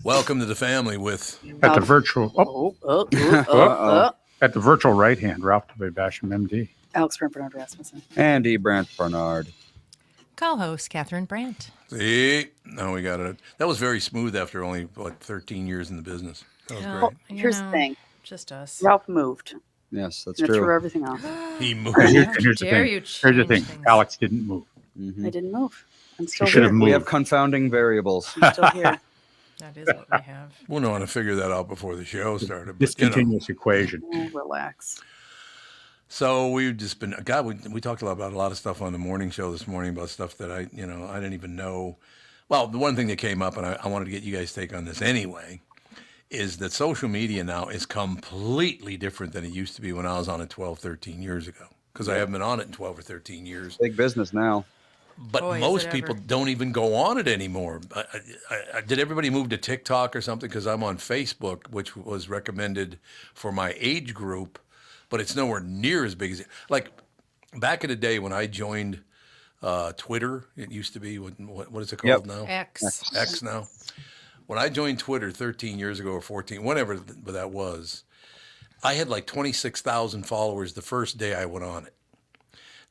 Welcome to the family with At the virtual at the virtual right hand, Ralph W. Basham, MD. Alex Brant Bernard Rasmussen. Andy Brandt Bernard. Co-host Catherine Brandt. See, now we got it. That was very smooth after only 13 years in the business. That was great. Here's the thing. Just us. Ralph moved. Yes, that's True. true. Everything else. He moved. Here's the thing. Here's the thing. Alex didn't move. Mm-hmm. I didn't move. I'm still should here. have moved. We have confounding variables. I'm still here. That is what we have. We'll know how to figure that out before the show started. But, Discontinuous equation. Oh, relax. So we've just been, God, we talked about a lot of stuff on the morning show this morning about stuff that I didn't even know. Well, the one thing that came up, and I wanted to get you guys' take on this anyway, is that social media now is completely different than it used to be when I was on it 12, 13 years ago. Because I haven't been on it in 12 or 13 years. Big business now. But Boy, most people don't even go on it anymore. Did everybody move to TikTok or something? Because I'm on Facebook, which was recommended for my age group, but it's nowhere near as big as like back in the day when I joined Twitter. It used to be what is it called now? X now. When I joined Twitter 13 years ago or 14, whatever that was, I had like 26,000 followers the first day I went on it.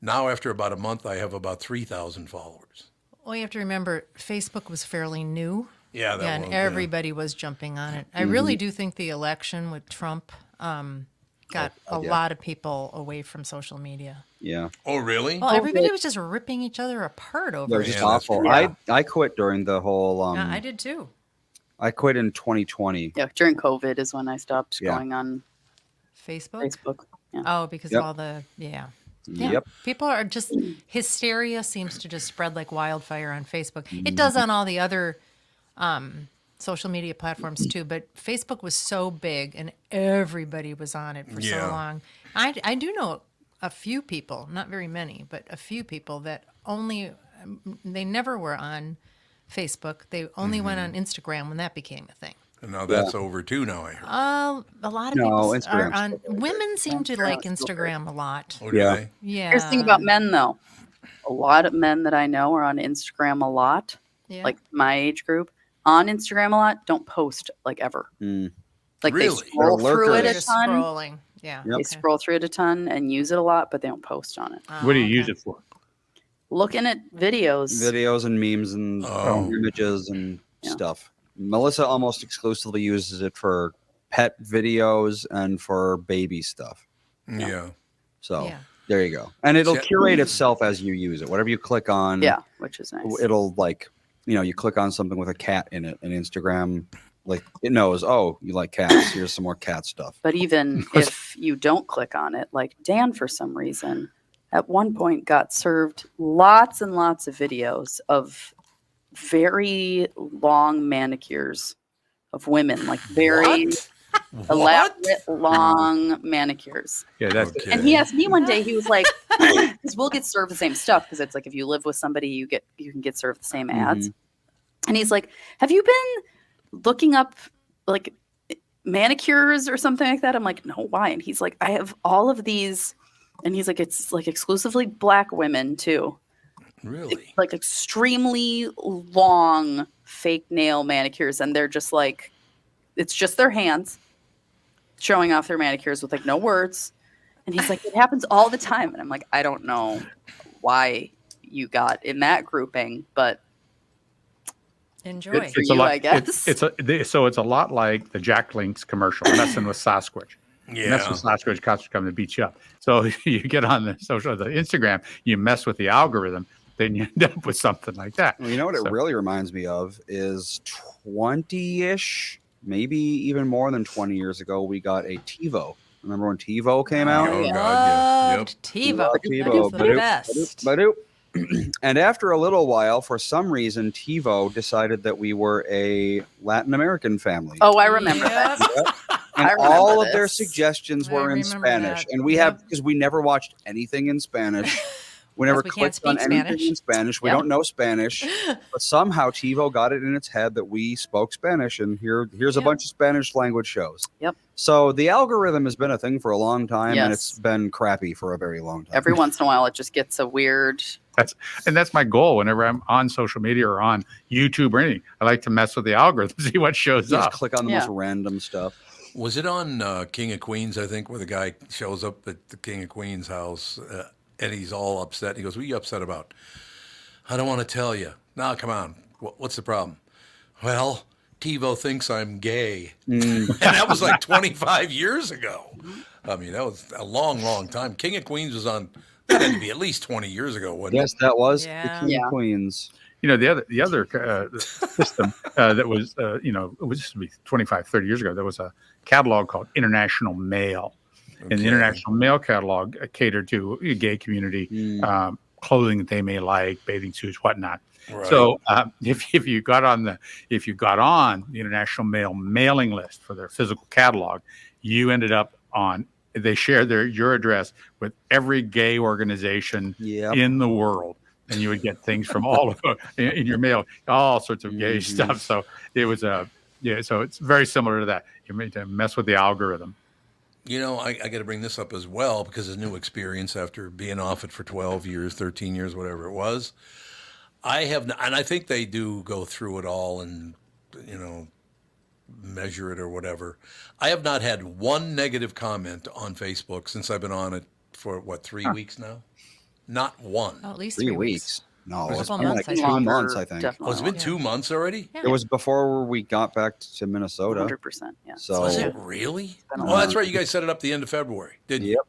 Now, after about a month, I have about 3,000 followers. Well, you have to remember, Facebook was fairly new. Yeah, and everybody was jumping on it. I really do think the election with Trump got a lot of people away from social media. Yeah. Oh, really? Well, everybody was just ripping each other apart over It was it. just awful. I quit during the whole... I did too. I quit in 2020. Yeah, during COVID is when I stopped going on Facebook. Yeah. Oh, because of all the... Yeah. Yep. People are just, hysteria seems to just spread like wildfire on Facebook. It does on all the other social media platforms too, but Facebook was so big and everybody was on it for so long. I do know a few people, not very many, but a few people that they never were on Facebook. They only went on Instagram when that became a thing. And now that's over too, now I heard. A lot of people are on. Women seem to like Instagram a lot. Oh, do they? Yeah. Here's the thing about men, though. A lot of men that I know are on Instagram a lot, like my age group, on Instagram a lot, don't post like ever. Like Really? they scroll through it a ton. Scrolling. Yeah. They scroll through it a ton and use it a lot, but they don't post on it. What do you use it for? Looking at videos. And memes and images and stuff. Melissa almost exclusively uses it for pet videos and for baby stuff. Yeah. So there you go. And it'll curate itself as you use it. Whatever you click on. Yeah, which is nice. It'll you click on something with a cat in it, and Instagram, it knows, oh, you like cats. Here's some more cat stuff. But even if you don't click on it, like Dan, for some reason, at one point got served lots and lots of videos of very long manicures of women, like very elaborate long manicures. Yeah, that's And he asked me one day, he was like, because we'll get served the same stuff, because it's like if you live with somebody, you can get served the same ads. And he's like, have you been looking up like manicures or something like that? I'm like, no, why? And he's like, I have all of these, and he's like, it's like exclusively black women too. Really? Like extremely long fake nail manicures, and they're just like, it's just their hands showing off their manicures with like no words. And he's like, it happens all the time. And I'm like, I don't know why you got in that grouping, but enjoy. good for you, I guess. So it's a lot like the Jack Link's commercial, messing with Sasquatch. Yeah. Mess with Sasquatch, cops are coming to beat you up. So you get on the Instagram, you mess with the algorithm, then you end up with something like that. Well, you know what it really reminds me of is 20-ish, maybe even more than 20 years ago, we got a TiVo. Remember when TiVo came out? Oh, God, Loved TiVo. TiVo. That is the best. And after a little while, for some reason, TiVo decided that we were a Latin American family. Oh, I remember that. And I all remember of their this. suggestions were in remember Spanish. that. And we have, because we never watched anything in Spanish. We never Because we can't clicked on speak anything Spanish. in Spanish. We don't know Spanish. But somehow TiVo got it in its head that we spoke Spanish. And here's a bunch of Spanish language shows. Yep. So the algorithm has been a thing for a long time. Yes. And it's been crappy for a very long time. Every once in a while, it just gets a weird That's my goal whenever I'm on social media or on YouTube or anything. I like to mess with the algorithm, see what shows Just up. click on the Yeah. most random stuff. Was it on King of Queens, I think, where the guy shows up at the King of Queens house and he's all upset? He goes, "What are you upset about?" "I don't want to tell you." "No, come on. What's the problem?" "Well, TiVo thinks I'm gay." And that was like 25 years ago. I mean, that was a long, long time. King of Queens was on, that had to be at least 20 years ago, wasn't Yes, that was Yeah. the King Yeah. of Queens. The other system that was, it was just 25, 30 years ago, there was a catalog called International Mail. And the Okay. International Mail catalog catered to a gay community, clothing that they may like, bathing suits, whatnot. Right. So if you got on the International Mail mailing list for their physical catalog, you ended up on. They shared your address with every gay organization Yep. in the world, and you would get things from all of in your mail, all sorts of gay stuff. So it was so it's very similar to that. You made to mess with the algorithm. You know, I got to bring this up as well because it's a new experience after being off it for 12 years, 13 years, whatever it was. And I think they do go through it all and, measure it or whatever. I have not had one negative comment on Facebook since I've been on it for, 3 weeks now? Not one. Oh, at least 3 3 weeks. No, Or it's couple been months, like I 2 think. months, I think. Definitely. Oh, it's been 2 months already? Yeah. It was before we got back to Minnesota. 100%. Yeah. So Was it really? been a Oh, that's long right. You guys set it up the end of February, didn't you? Yep.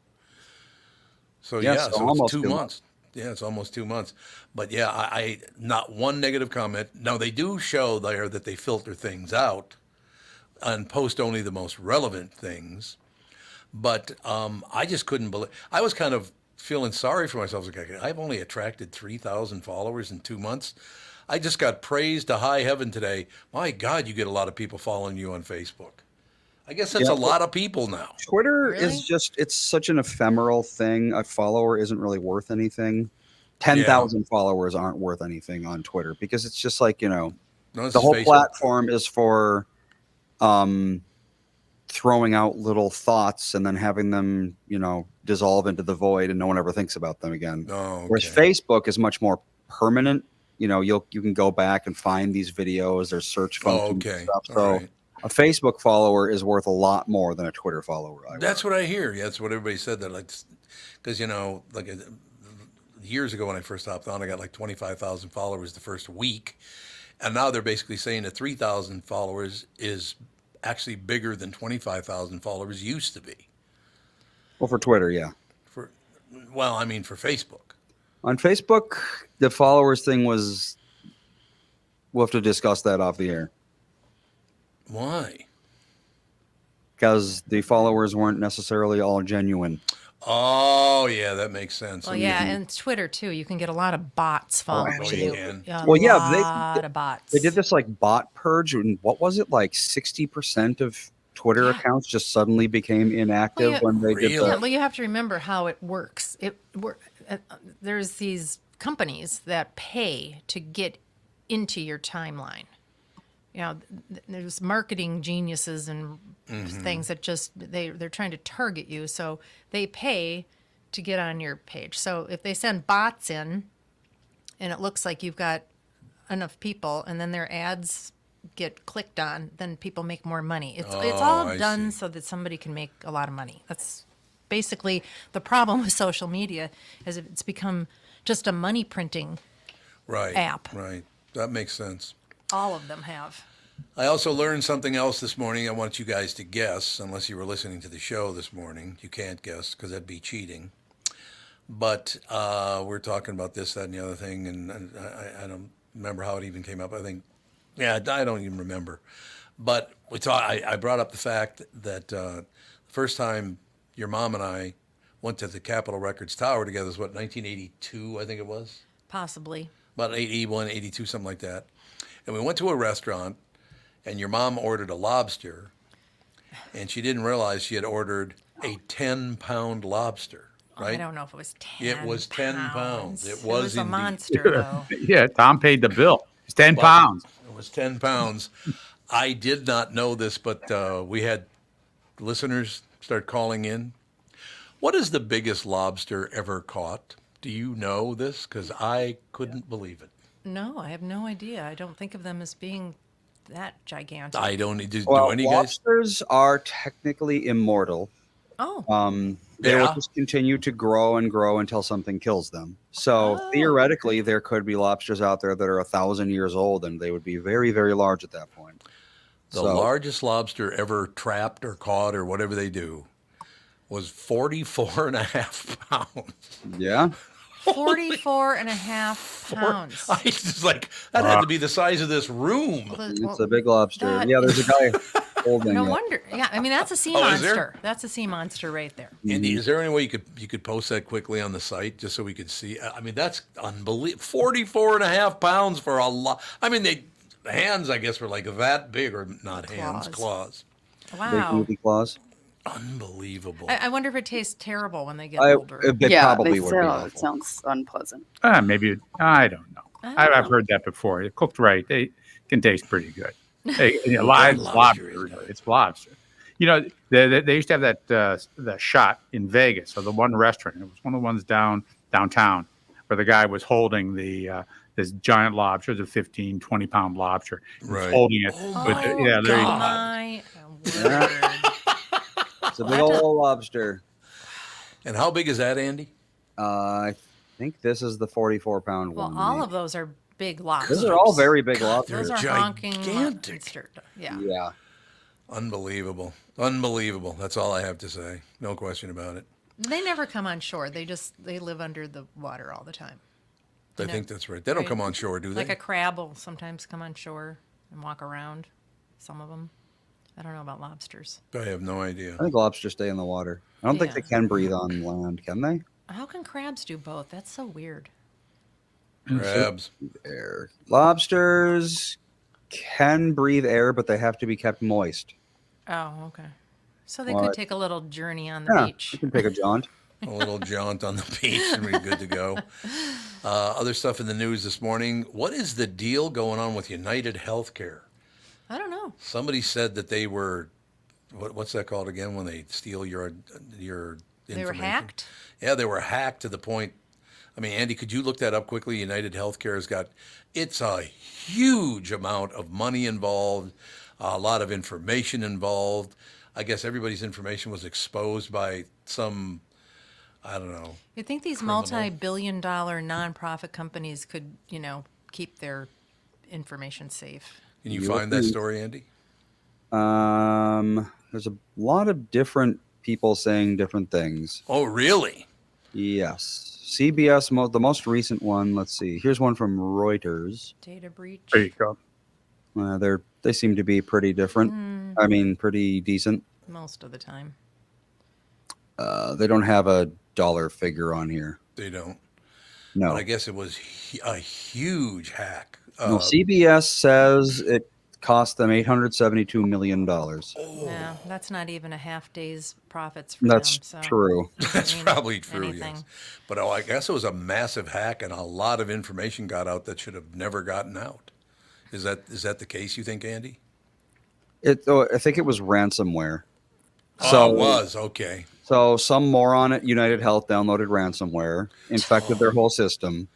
So Yeah, yeah, so so it's almost 2 2 months. Yeah, it's almost 2 months. But yeah, I not one negative comment. Now they do show there that they filter things out and post only the most relevant things. But I just couldn't believe. I was kind of feeling sorry for myself. Like, I've only attracted 3,000 followers in 2 months. I just got praised to high heaven today. My God, you get a lot of people following you on Facebook. I guess that's Yeah, a lot of people now. Twitter Really? is it's such an ephemeral thing. A follower isn't really worth anything. 10,000 followers aren't worth anything on Twitter because it's just like, No, this the is whole Facebook. platform is for throwing out little thoughts and then having them, dissolve into the void and no one ever thinks about them again. Oh, Whereas okay. Facebook is much more permanent. You can go back and find these videos. There's search functions okay. and stuff. All So right. a Facebook follower is worth a lot more than a Twitter follower. That's what I hear. Yeah, that's what everybody said. That because years ago when I first hopped on, I got like 25,000 followers the first week, and now they're basically saying that 3,000 followers is actually bigger than 25,000 followers used to be. Well, for Twitter, yeah. For Facebook. On Facebook, the followers thing was. We'll have to discuss that off the air Why? because the followers weren't necessarily all genuine. Oh yeah, that makes sense. Well, yeah, and Twitter too. You can get a lot of bots following Oh, you. you can. A Well, yeah, lot of bots. They did this like bot purge, and what was it like? 60% of Twitter accounts just suddenly became inactive yeah. when they did Really? Yeah, the. well, you have to remember how it works. There's these companies that pay to get into your timeline. There's marketing geniuses and things that just they're trying to target you, so they pay to get on your page. So if they send bots in, and it looks like you've got enough people, and then their ads get clicked on, then people make more money. It's all I done see. so that somebody can make a lot of money. That's basically the problem with social media, is it's become just a money printing. Right. App. Right. That makes sense. All of them have. I also learned something else this morning. I want you guys to guess, unless you were listening to the show this morning. You can't guess because that'd be cheating. But we're talking about this, that, and the other thing, and I don't remember how it even came up. I don't even remember. But I brought up the fact that the first time your mom and I went to the Capitol Records Tower together was, 1982, I think it was? Possibly. About 81, 82, something like that. And we went to a restaurant, and your mom ordered a lobster, and she didn't realize she had ordered a 10-pound lobster, right? I don't know if it was 10 It was 10 pounds. It It was was a indeed. monster, though. Yeah, Tom paid the bill. It's 10 pounds. It was 10 pounds. I did not know this, but we had listeners start calling in. What is the biggest lobster ever caught? Do you know this? Because I couldn't believe it. No, I have no idea. I don't think of them as being that gigantic. I don't need to do Well, any guys. lobsters are technically immortal. Oh, They will Yeah. just continue to grow and grow until something kills them. So Oh. theoretically, there could be lobsters out there that are 1,000 years old, and they would be very, very large at that point. The largest lobster ever trapped or caught or whatever they do was 44 and a half pounds. Yeah. 44 and a half pounds. I just like, that had to be the size of this room. It's a big lobster. that- Yeah, there's a guy holding No it. wonder. Yeah, I mean that's a sea Oh, is there? monster. That's a sea monster right there. Andy, is there any way you could post that quickly on the site just so we could see? I mean, that's unbelievable. 44 and a half pounds for a lot. I mean, the hands, I guess, were like that big, or not hands, claws. Big Wow. movie claws. Unbelievable. I wonder if it tastes terrible when they get I, older. it Yeah, probably they would be say, it awful. sounds unpleasant. Maybe I don't know. I don't I've know. heard that before. It cooked right, they can taste pretty good. Hey, Lobster lobster, is good. it's lobster. You know, they used to have that the shot in Vegas. So the one restaurant, it was one of the ones downtown, where the guy was holding the this giant lobster, the 15, 20-pound lobster. He was Right. holding it. Oh with my yeah, there you go. My Yeah. word. It's a big old lobster. And how big is that, Andy? I think this is the 44-pound Well, one. all of those are big lobsters. Those are all very big God, lobsters. Those are honking gigantic. monster. Yeah. Yeah. Unbelievable. Unbelievable. That's all I have to say. No question about it. They never come on shore. They live under the water all the time. I No. think that's right. They don't Right. come on shore, do they? Like a crab will sometimes come on shore and walk around. Some of them. I don't know about lobsters. I have no idea. I think lobsters stay in the water. I don't think Yeah. they can breathe on land, can they? How can crabs do both? That's so weird. Crabs. Air. Lobsters can breathe air, but they have to be kept moist. Oh, okay. So they What? could take a little journey on the Yeah, beach. you can take a jaunt. A little jaunt on the beach and we're good to go. Other stuff in the news this morning. What is the deal going on with United Healthcare? I don't know. Somebody said that they were, what's that called again when they steal your information? They were hacked. Yeah, they were hacked to the point. I mean, Andy, could you look that up quickly? United Healthcare has got, it's a huge amount of money involved, a lot of information involved. I guess everybody's information was exposed by some, I don't know. You'd think these Criminal. multi-billion-dollar nonprofit companies could, keep their information safe. Can you You find would that think. story, Andy? There's a lot of different people saying different things. Oh, really? Yes. CBS, the most recent one. Let's see. Here's one from Reuters. Data breach. There you go. They seem to be pretty different. I mean, pretty decent. Most of the time. They don't have a dollar figure on here. They don't. No. But I guess it was a huge hack. No, CBS says it cost them $872 million. Yeah, that's not even a half day's profits for That's them. So true. That's I mean, probably true, anything. yes. But I guess it was a massive hack, and a lot of information got out that should have never gotten out. Is that the case, you think, Andy? I think it was ransomware. Oh, it was. Okay. So some moron at United Health downloaded ransomware, infected their whole system.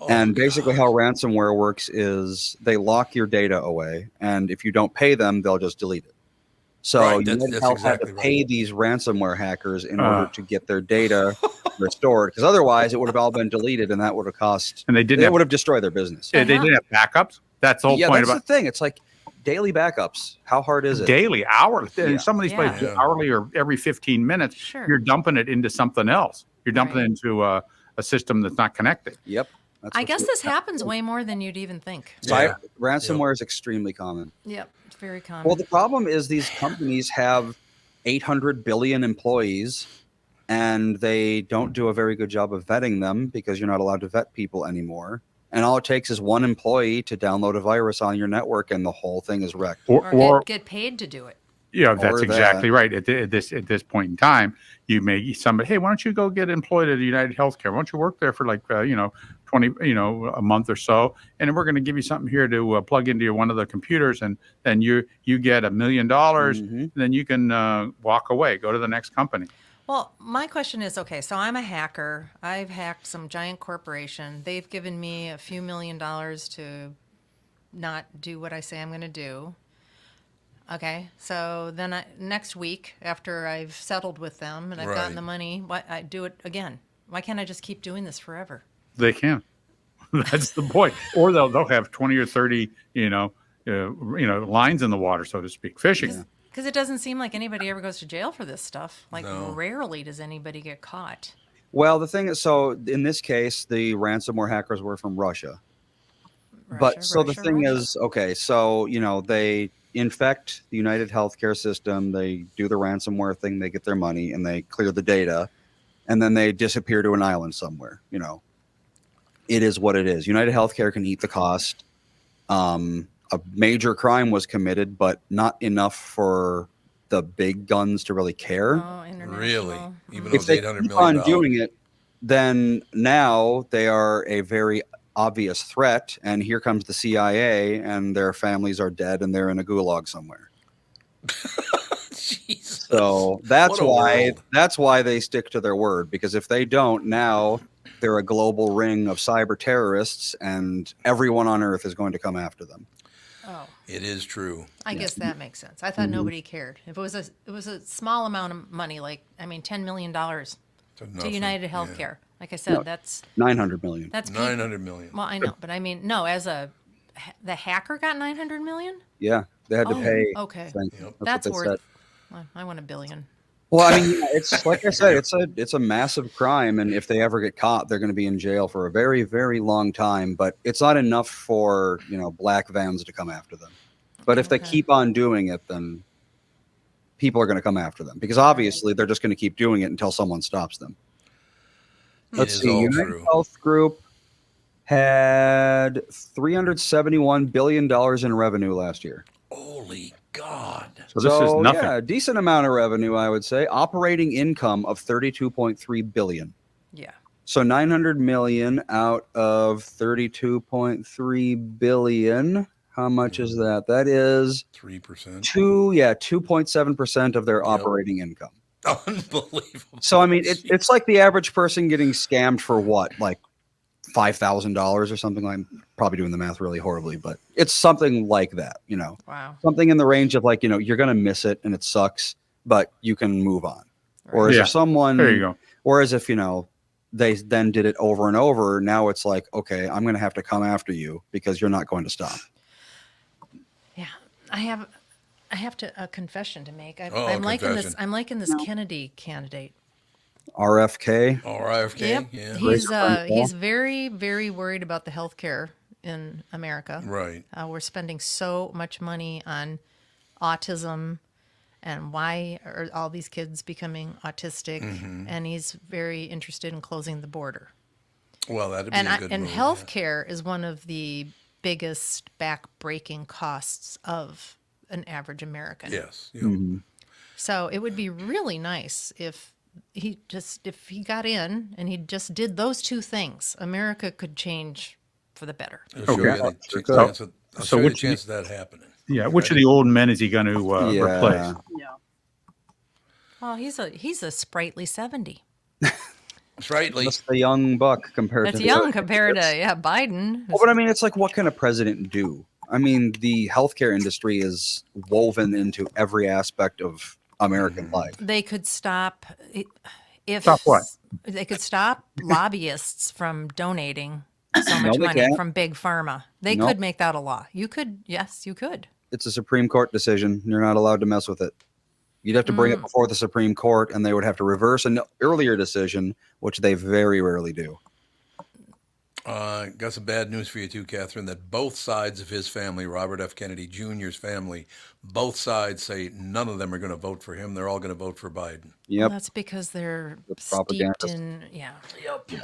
And basically how ransomware works is they lock your data away, and if you don't pay them, they'll just delete it. So Right, United that's Health exactly had to right. pay these ransomware hackers in order to get their data restored, because otherwise it would have all been deleted, and that would have cost. And they didn't It have, would have destroyed their business. they didn't have backups. That's the whole Yeah, point that's about the thing. It's like daily backups. How hard is it? daily, hourly. Yeah. In some of these Yeah. places, Yeah. hourly or every 15 minutes, Sure. you're dumping it into something else. You're dumping Right. it into a system that's not connected. Yep. That's I what guess it- this happens way more than you'd even think. Yeah. Ransomware is extremely common. Yep, it's very common. Well, the problem is these companies have 800 billion employees, and they don't do a very good job of vetting them because you're not allowed to vet people anymore. And all it takes is one employee to download a virus on your network, and the whole thing is wrecked. or get paid to do it. Yeah, that's Or exactly that. right. At this point in time, you may somebody, hey, why don't you go get employed at United Healthcare? Why don't you work there for like 20 a month or so, and then we're going to give you something here to plug into one of the computers, and then you get $1 million, Mhm. then you can walk away, go to the next company. Well, my question is, okay, so I'm a hacker. I've hacked some giant corporation. They've given me a few $1,000,000 to not do what I say I'm going to do. Okay, so then next week, after I've settled with them and I've gotten Right. the money, I do it again. Why can't I just keep doing this forever? They can. That's the point. Or they'll have 20 or 30, lines in the water, so to speak, fishing. Because it doesn't seem like anybody ever goes to jail for this stuff. Like, No. rarely does anybody get caught. Well, the thing is, so in this case, the ransomware hackers were from Russia. But so the thing is, okay, so, they infect the United Healthcare system, they do the ransomware thing, they get their money, and they clear the data, and then they disappear to an island somewhere. It is what it is. United Healthcare can eat the cost. A major crime was committed, but not enough for the big guns to really care. Oh, international. Really? Even though If it's they $800 keep million. on doing it, then now they are a very obvious threat, and here comes the CIA, and their families are dead, and they're in a gulag somewhere. Jesus. So that's What a world. why they stick to their word, because if they don't, now they're a global ring of cyber terrorists, and everyone on Earth is going to come after them. Oh, It is true. I guess that makes sense. I thought nobody cared. If it was a small amount of money, like $10 million To to nothing. United Yeah. Healthcare. Like I said, No. that's 900 million. peak. 900 million. Well, I know, but I mean, no, the hacker got 900 million. Yeah, they had to Oh, pay. okay. Thank Yep. you. That's what they worth. said. Well, I want $1 billion. Well, I mean, it's like I said, it's a massive crime, and if they ever get caught, they're going to be in jail for a very, very long time. But it's not enough for black vans to come after them. But if they Okay. keep on doing it, then people are going to come after them, because obviously they're just going to keep doing it until someone stops them. It Let's is see. all United true. Health Group had $371 billion in revenue last year. Holy God. So this is nothing. Yeah, a decent amount of revenue, I would say. Operating income of $32.3 billion. Yeah. So 900 million out of 32.3 billion. How much is that? That is 3%. 2.7% of their Yep. operating income. Unbelievable. So I mean, it's like the average person getting scammed for what, like $5,000 or something. I'm probably doing the math really horribly, but it's something like that. Wow. Something in the range of like, you're going to miss it and it sucks, but you can move on. Whereas Yeah. if someone, There you go. whereas if, they then did it over and over, now it's like, okay, I'm going to have to come after you because you're not going to stop. Yeah. I have a confession to make. Oh, I'm liking this. confession. I'm liking this No. Kennedy candidate. RFK. Or RFK. Yep. Yeah. He's very, very worried about the healthcare in America. Right. We're spending so much money on autism, and why are all these kids becoming autistic? Mm-hmm. And he's very interested in closing the border. Well, that'd be And a good move. healthcare is one of the biggest back-breaking costs of an average American. Yes. Yep. Mm-hmm. So it would be really nice if he got in and he just did those two things. America could change for the better. I'll show Okay. you the So- chance of, I'll so show you the which- chance of that happening. Yeah. Which of the old men is he going to replace? Yeah. Well, he's a sprightly 70. Sprightly. That's the young buck compared That's to young compared to Biden. Well, but I mean, it's like, what can a president do? I mean, the healthcare industry is woven into every aspect of American life. They could stop if Stop what? They could stop lobbyists from donating so No, much they money can't. from big pharma. They No. could make that a law. You could, yes, you could. It's a Supreme Court decision. You're not allowed to mess with it. You'd have to bring it before the Supreme Court, and they would have to reverse an earlier decision, which they very rarely do. Got some bad news for you too, Catherine, that both sides of his family, Robert F. Kennedy Jr.'s family, both sides say none of them are going to vote for him. They're all going to vote for Biden. Well, Yep. that's because they're The steeped propagandists. in, yeah,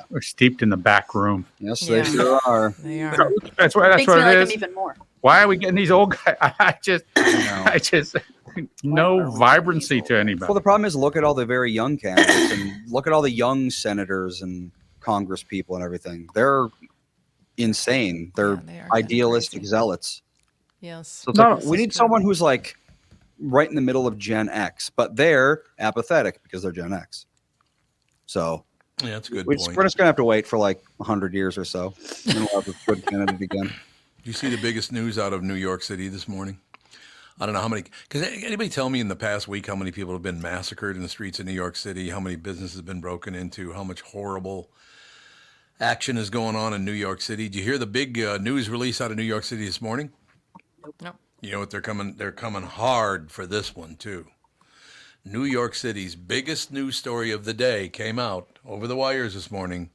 We're steeped in the back room. Yes, Yeah. they sure are. they are. That's what Makes me it like is. him even more. Why are we getting these old guys? I just no vibrancy to anybody. Well, the problem is, look at all the very young candidates, and look at all the young senators and Congress people and everything. They're insane. They're Yeah, they are kinda idealistic crazy. zealots. Yes. So it's No, like, we need someone who's like right in the middle of Gen X, but they're apathetic because they're Gen X. So Yeah, that's a good we're point. just gonna have to wait for like 100 years or so. Then we'll have a good candidate again. You see the biggest news out of New York City this morning? I don't know how many. Can anybody tell me in the past week how many people have been massacred in the streets of New York City? How many businesses have been broken into? How much horrible action is going on in New York City? Did you hear the big news release out of New York City this morning? Nope. You know what? They're coming hard for this one too. New York City's biggest news story of the day came out over the wires this morning.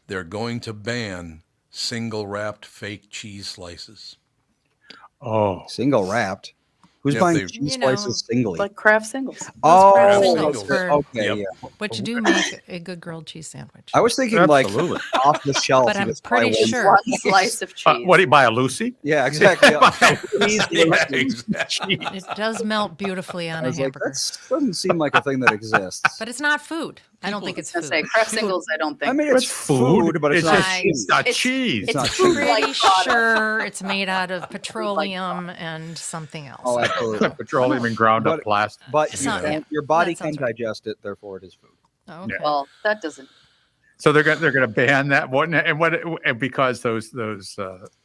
They're going to ban single wrapped fake cheese slices. Oh, Single wrapped. Who's Yeah, buying they- cheese You know, slices singly? Like Kraft singles. Oh, Kraft singles for- okay, Yep. yeah. which do make a good grilled cheese sandwich. I was thinking absolutely. like off the shelf. But you I'm just buy pretty one. sure. One slice of cheese. What do you buy, a Lucy? Yeah, exactly. Cheese Yeah, Lucy's. exactly. It does melt beautifully on I a was like, hamburger. that doesn't seem like a thing that exists. But it's not food. I don't think I it's was gonna food. say Kraft singles. I don't think. I mean, it's food, but it's not just- cheese. It's not It's- cheese. it's not food cheese. like Pretty product. sure it's made out of petroleum and something else. Oh, absolutely. Petroleum and ground up But- plastic. But It's you not- can, yeah, your body that sounds can right. digest it, therefore it is food. Oh, okay. Well, that doesn't. So they're going to ban that one, and because those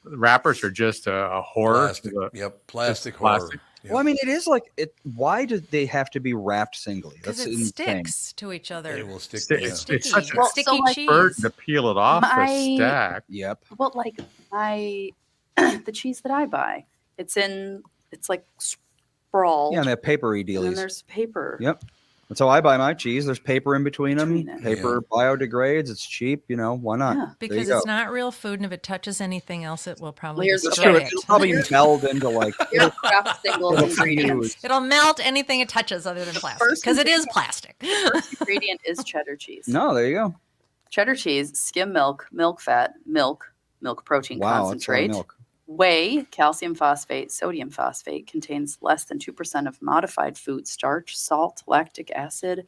wrappers are just a horror. Plastic. to the- Yep, plastic It's horror. plastic. Yep. Well, I mean, it is like it. Why do they have to be wrapped singly? Because That's it insane. sticks to each other. They will stick. Stick- Yeah. it's Sticky, such a Well, so, sticky like- cheese. burden to peel it off My- the stack. Yep. Well, like the cheese that I buy, it's like sprawled. Yeah, and they have papery and then dealies. there's paper. Yep. That's how I buy my cheese. There's paper in between them. Between it. Paper biodegrades. It's cheap. Why not? Yeah. There you Because go. it's not real food, and if it touches anything else, it will probably Layers of destroy bread. it. It'll probably meld into like. Your Kraft singles It'll ingredients. fuse. It'll melt anything it touches other than plastic First because it is plastic. First ingredient is cheddar cheese. No, there you go. Cheddar cheese, skim milk, milk fat, milk protein Wow, it's a lot of concentrate, milk. whey, calcium phosphate, sodium phosphate, contains less than 2% of modified food starch, salt, lactic acid,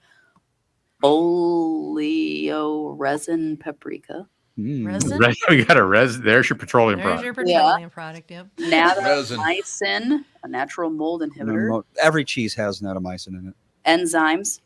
oleoresin, paprika, Resin? We got a There's your petroleum There's product. your petroleum product. Yep. Resin. natamycin, a natural mold inhibitor, Every cheese has natamycin in it. enzymes,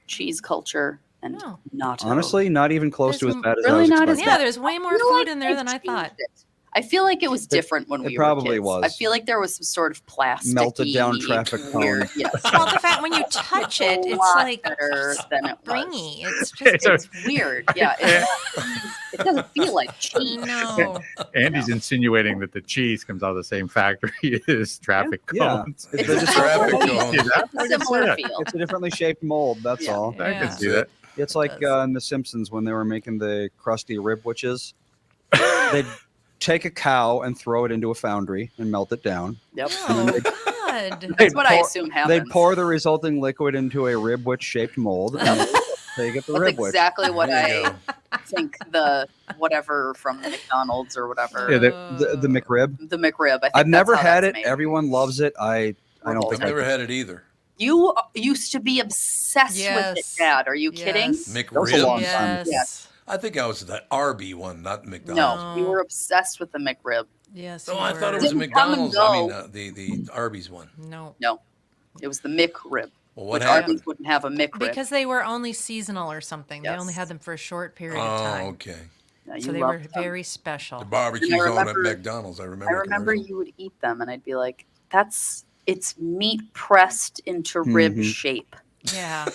cheese culture, and Oh. natto. Honestly, not even close to There's as bad as really I was not as expecting. Yeah, there's way more I feel food like in there they than I thought. changed it. I feel like it was different when it we probably were kids. I was. feel like there was some sort of plastic Melted down traffic weird. cone. Yes. Well, the fact when you touch it, a it's lot like better than it was. springy. It's just So- It's weird. Yeah, it doesn't feel like cheese. no. Andy's insinuating that the cheese comes out of the same factory as traffic Yeah. cones. It's They're a just Traffic similar- cones. See that? it's a I can see similar that. feel. It's a differently shaped mold. That's Yeah. all. I Yeah. can see that. It's like does. in The Simpsons when they were making the crusty ribwitches. They'd take a cow and throw it into a foundry and melt it down. Yep. Oh, they- God. That's what I assume happens. They'd pour the resulting liquid into a ribwitch shaped mold. And they get the That's ribwitch. exactly what There you I go. think the whatever from McDonald's or whatever. Yeah, the McRib. The McRib. I think I've never that's how had that's it. made. Everyone loves it. I don't I've think I've never I had it either. You used to be obsessed with it, Yes. Dad. Are you kidding? Yes. That was a long McRib. time. Yes. Yes. I think I was the RB one, not No, McDonald's. you were obsessed with the McRib. Yes. No, you I thought it were. was Didn't come and McDonald's. I mean, go. the Arby's one. No. No, it was the McRib. Well, what Which happened? Arby's wouldn't have a McRib. Because they were only seasonal or something. They only Yes. had them for a short period of Oh, time. okay. Yeah, you So they loved were them. very special. The barbecue And I zone at remember- McDonald's. I remember. I the remember commercial. you would eat them, and I'd be like, it's meat pressed into rib Mhm. shape." Yeah.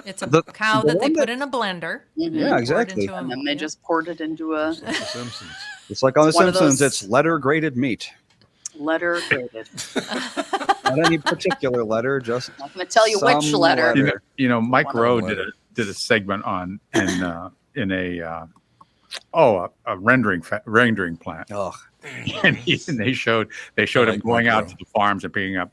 It's a The- cow the that they one put in a blender. Mhm. and Yeah, poured exactly. into a- And then they yeah. just poured it into a Just like The Simpsons. It's like on The It's one of Simpsons, those- it's letter graded meat. letter graded. Not any particular letter, just I'm not going to tell you which Some letter. letter. Mike One of Rowe them. did a segment on in a rendering plant, ugh. and they showed I him like going Mike out Rowe. to the farms and picking up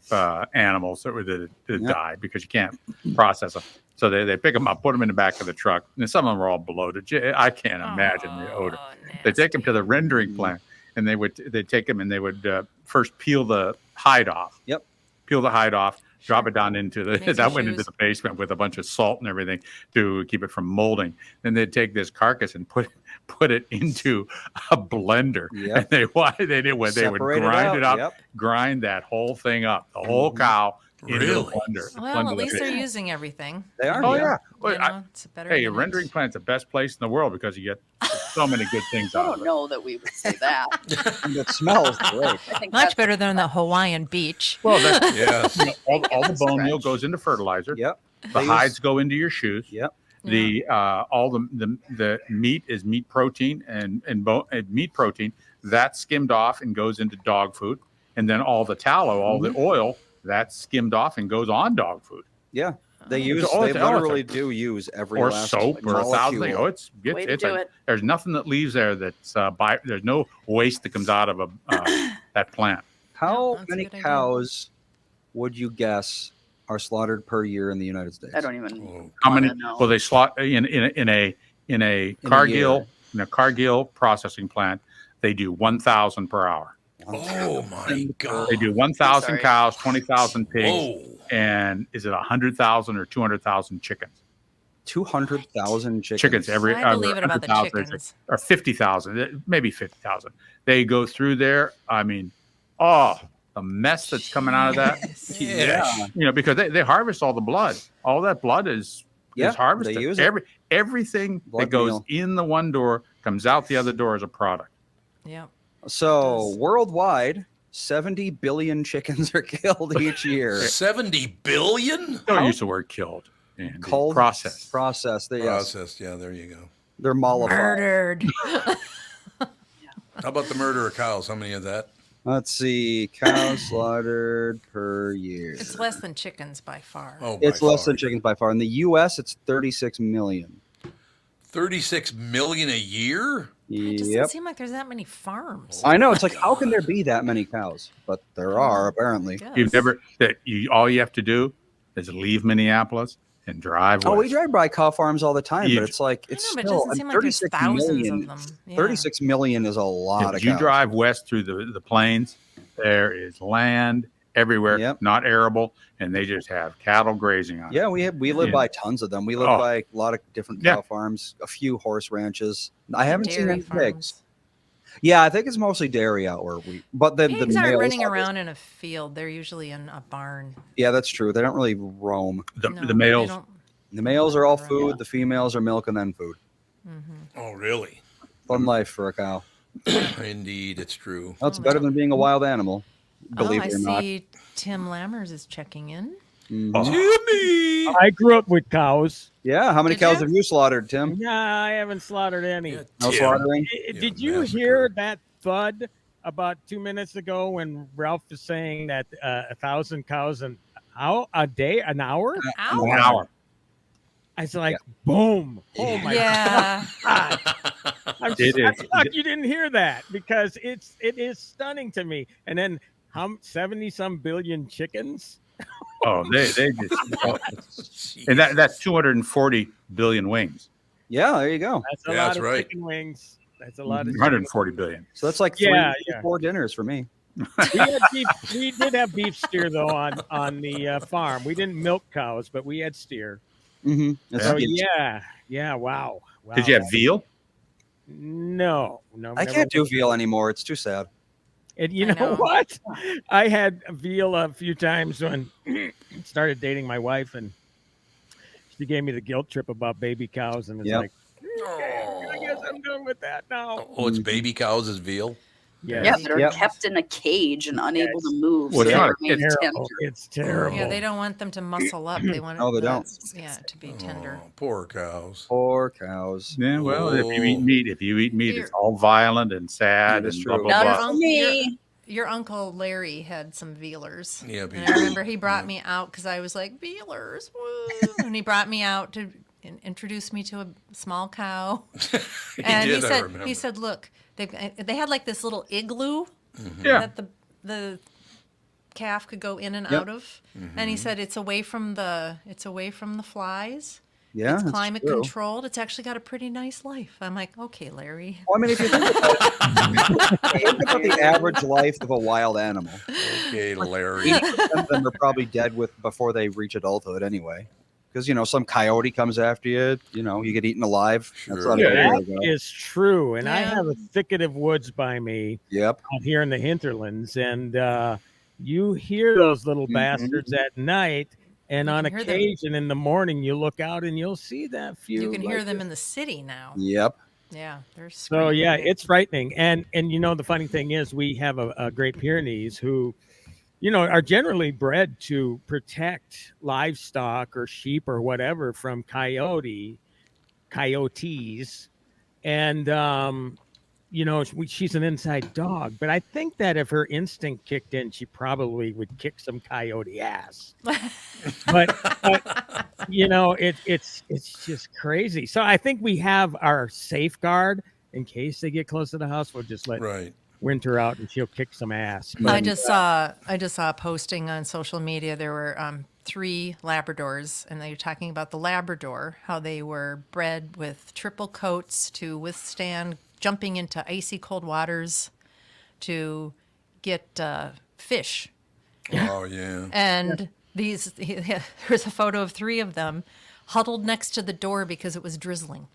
animals that Yeah. died because you can't process them. So they pick them up, put them in the back of the truck, and some of them were all bloated. I can't imagine the odor. Oh, They take them to the rendering Mhm. plant, and they'd take them and they would first peel the hide off. Yep. Peel the hide off, drop it down into the Make some that went into shoes. the basement with a bunch of salt and everything to keep it from molding. Then they'd take this carcass and put it into a blender. Yep. And they would Separate grind it up, Yep. grind that whole thing up, the whole Mhm. cow, into the Really? blender. Well, blender at least that they're big. using everything. They are. Oh yeah. yeah. You Well, know, it's better. hey, a than rendering it. plant's the best place in the world because you get so many good things I out of don't it. know that we would say that. And it smells great. I think Much that's better than the Hawaiian beach. Well, that's Yes. all the a bone meal stretch. goes into fertilizer. Yep. The They use- hides go into your shoes. Yep. The all the meat is meat protein and meat protein that's skimmed off and goes into dog food, and then all the tallow, all the oil that's skimmed off and goes on dog food Yeah. They So use. all They it's- all it's literally a- do use every or last soap or 1,000 things. molecule. Oh, it's Way to it's do like, it. there's nothing that leaves there that's there's no waste that comes out of that plant. How that's a many good idea. cows would you guess are slaughtered per year in the United States? I don't even. Oh, How many? wanna know. Well, they slaughter in a Cargill processing plant. They do 1,000 per hour. oh my God. They do 1,000 sorry. cows, 20,000 pigs, Whoa. and is it 100,000 or 200,000 chickens? 200,000 chickens. Chickens every I believe it about the 100,000, chickens. or 50,000, maybe 50,000. They go through there. I mean, the mess that's coming out of that. Jeez. Yeah. Because they harvest all the blood. All that blood is Yeah, harvested. they use it. Everything Blood that goes meal. in the one door comes out the other door as a product. Yep. So worldwide, 70 billion chickens are killed each year. 70 billion? Don't use the word killed. And Cold processed. Processed. Yes, Processed. Yeah, there you go. they're mollified. Murdered. How about the murder of cows? How many of that? Let's see, cows slaughtered per year. It's less than chickens by far. Oh, by It's less far. than chickens by far. In the U.S., it's 36 million. 36 million a year? It doesn't Yep. seem like there's that many farms. I know. It's like, how can there be that many cows? But there are, apparently. Yes. You've never all you have to do is leave Minneapolis and drive Oh, we west. drive by cow farms all the time, You- but it's like, I know, it's but it still doesn't seem like there's 36 thousands million. of them. Yeah. 36 million is a lot If of you cows. drive west through the plains, there is land everywhere, Yep. not arable, and they just have cattle grazing on it. Yeah, we live Yeah. by tons of them. We live Oh. by a lot of different Yeah. cow farms, a few horse ranches. I haven't seen Dairy any farms. pigs. Yeah, I think it's mostly dairy out where we. But the Pigs aren't males, running obviously- around in a field. They're usually in a barn. Yeah, that's true. They don't really roam. The No, males, they don't- The males are all Right. food. The females are milk and then food. Oh, really? Fun life for a cow. Indeed, it's true. That's Oh, better wow. than being a wild animal. Believe I it or not. see Tim Lammers is checking in. Mhm. Timmy! I grew up with cows. Yeah, how many Did cows you? have you slaughtered, Tim? Nah, I haven't slaughtered any. Yeah, No Tim. slaughtering. Did Yeah, you massacre. hear that thud about 2 minutes ago when Ralph was saying that 1,000 cows an hour? Ow. an hour. I was like, boom! Oh my Yeah. god! I'm It is. shocked you didn't hear that because it is stunning to me. And then 70 some billion chickens. Oh, they just, Jeez. and that's 240 billion wings. Yeah, there you go. That's a Yeah, lot that's of right. chicken wings. That's a lot of 140 billion. So that's like Yeah, 4 dinners for me. We did have beef steer though on the farm. We didn't milk cows, but we had steer. Mm-hmm. So yeah, wow. Did you have veal? No. I can't do veal anymore. It's too sad. And you I know know. what? I had veal a few times when I started dating my wife, and she gave me the guilt trip about baby cows, and it's Yep. like, I guess I'm done with that now. Oh, it's baby cows as veal? Yes. Yeah, that are Yep. kept in a cage and unable to move. Well, so it's they not- remain Terrible. tender. It's terrible. Yeah, they don't want them to muscle up. They want No, they don't. to be tender. Oh, poor cows. Poor cows. Yeah, well, if you eat Oh. meat, You're- it's all violent and sad That's and true. blah blah Not blah. for me. Your uncle Larry had some vealers. Yeah, And I remember he brought me out because I was like, vealers, woo. And he brought me out to introduce me to a small cow. And did, I he remember. said, look, they had like this little igloo Yeah. that the calf could go in and Yep. out of. And he said it's away from the flies. Yeah, It's that's climate true. controlled. It's actually got a pretty nice life. I'm like, okay, Larry. Well, I mean, if you think about the average life of a wild animal, Okay, Larry. 80% of them are probably dead before they reach adulthood anyway. Because some coyote comes after you, you get eaten alive. That's Sure. not Yeah, a That while ago. is true. And I Yeah. have a thicket of woods by me Yep. out here in the hinterlands. And you hear those little Mhm. bastards at night, and You on can hear them. occasion in the morning you look out and you'll see that few. You can hear like them this. in the city now. Yep. Yeah, they're So screaming. yeah, it's frightening. And the funny thing is, we have a Great Pyrenees who, are generally bred to protect livestock or sheep or whatever from coyotes, and she's an inside dog. But I think that if her instinct kicked in, she probably would kick some coyote ass. but it's just crazy. So I think we have our safeguard in case they get close to the house. We'll just let Right. Winter out and she'll kick some ass. I But just saw a posting on social media. There were 3 Labradors, and they were talking about the Labrador, how they were bred with triple coats to withstand jumping into icy cold waters to get fish. Oh yeah. And there's a photo of 3 of them huddled next to the door because it was drizzling.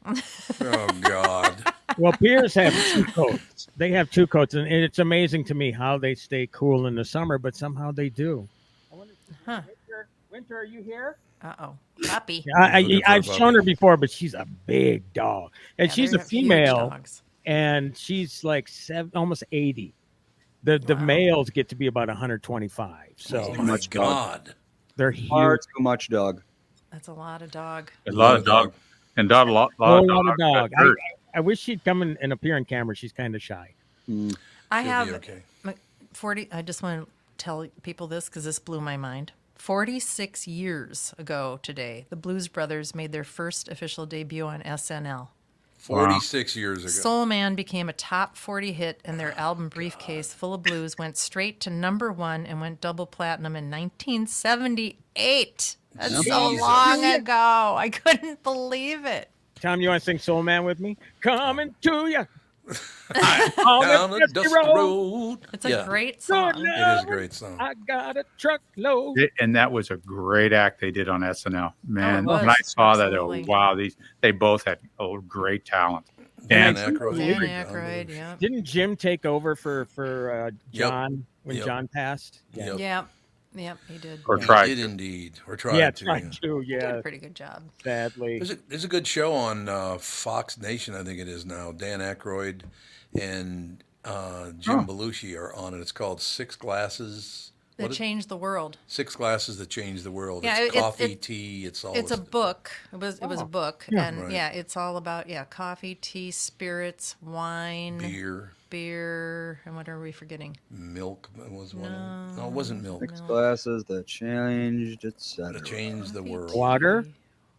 Oh God. well, Piers have 2 coats. They have 2 coats, and it's amazing to me how they stay cool in the summer, but somehow they do. Huh. Winter, are you here? Uh-oh. Puppy. I've shown her before, but she's a big dog, and Yeah, she's a they're huge female, dogs. and she's like almost 80. The males get to be about 125, so Oh my God. they're huge. Far too much dog. That's a lot of dog. A lot of dog. And a lot Whole of lot of dog. got hurt. I wish she'd come and appear on camera. She's kind of shy. I She'll have be okay. 40. I just want to tell people this because this blew my mind. 46 years ago today, the Blues Brothers made their first official debut on SNL. 46 years ago. Soul Man became a top 40 hit, and their album Briefcase Full of Blues went straight to #1 and went double platinum in 1978. That's so Jesus. long ago. I couldn't believe it. Tom, you want to sing Soul Man with me? Coming to you. Down the dusty road. It's a great song. It is a great song. I got a truckload. And that was a great act they did on SNL. Man, was. when I saw that, Absolutely. wow, they both had great talent. Dan Dancing. Aykroyd. Dan John Aykroyd, Belushi. yeah. Didn't Jim take over for Yep. John when Yep. John passed? Yep. Yep, he did. Or He tried did to. indeed. Or tried Yeah, to. tried to. Did Yeah, a pretty good job. sadly. There's a good show on Fox Nation, I think it is now. Dan Aykroyd and Jim Belushi are on it. It's called Six Glasses. That changed the world. 6 Glasses That Changed the World. Yeah, It's coffee, tea. It's all. It's a this- book. It was a book, Yeah. and Right. it's all about coffee, tea, spirits, wine, beer, and what are we forgetting? Milk was one. of them. No, it wasn't milk. Six glasses that changed, etc. That changed the world. Water?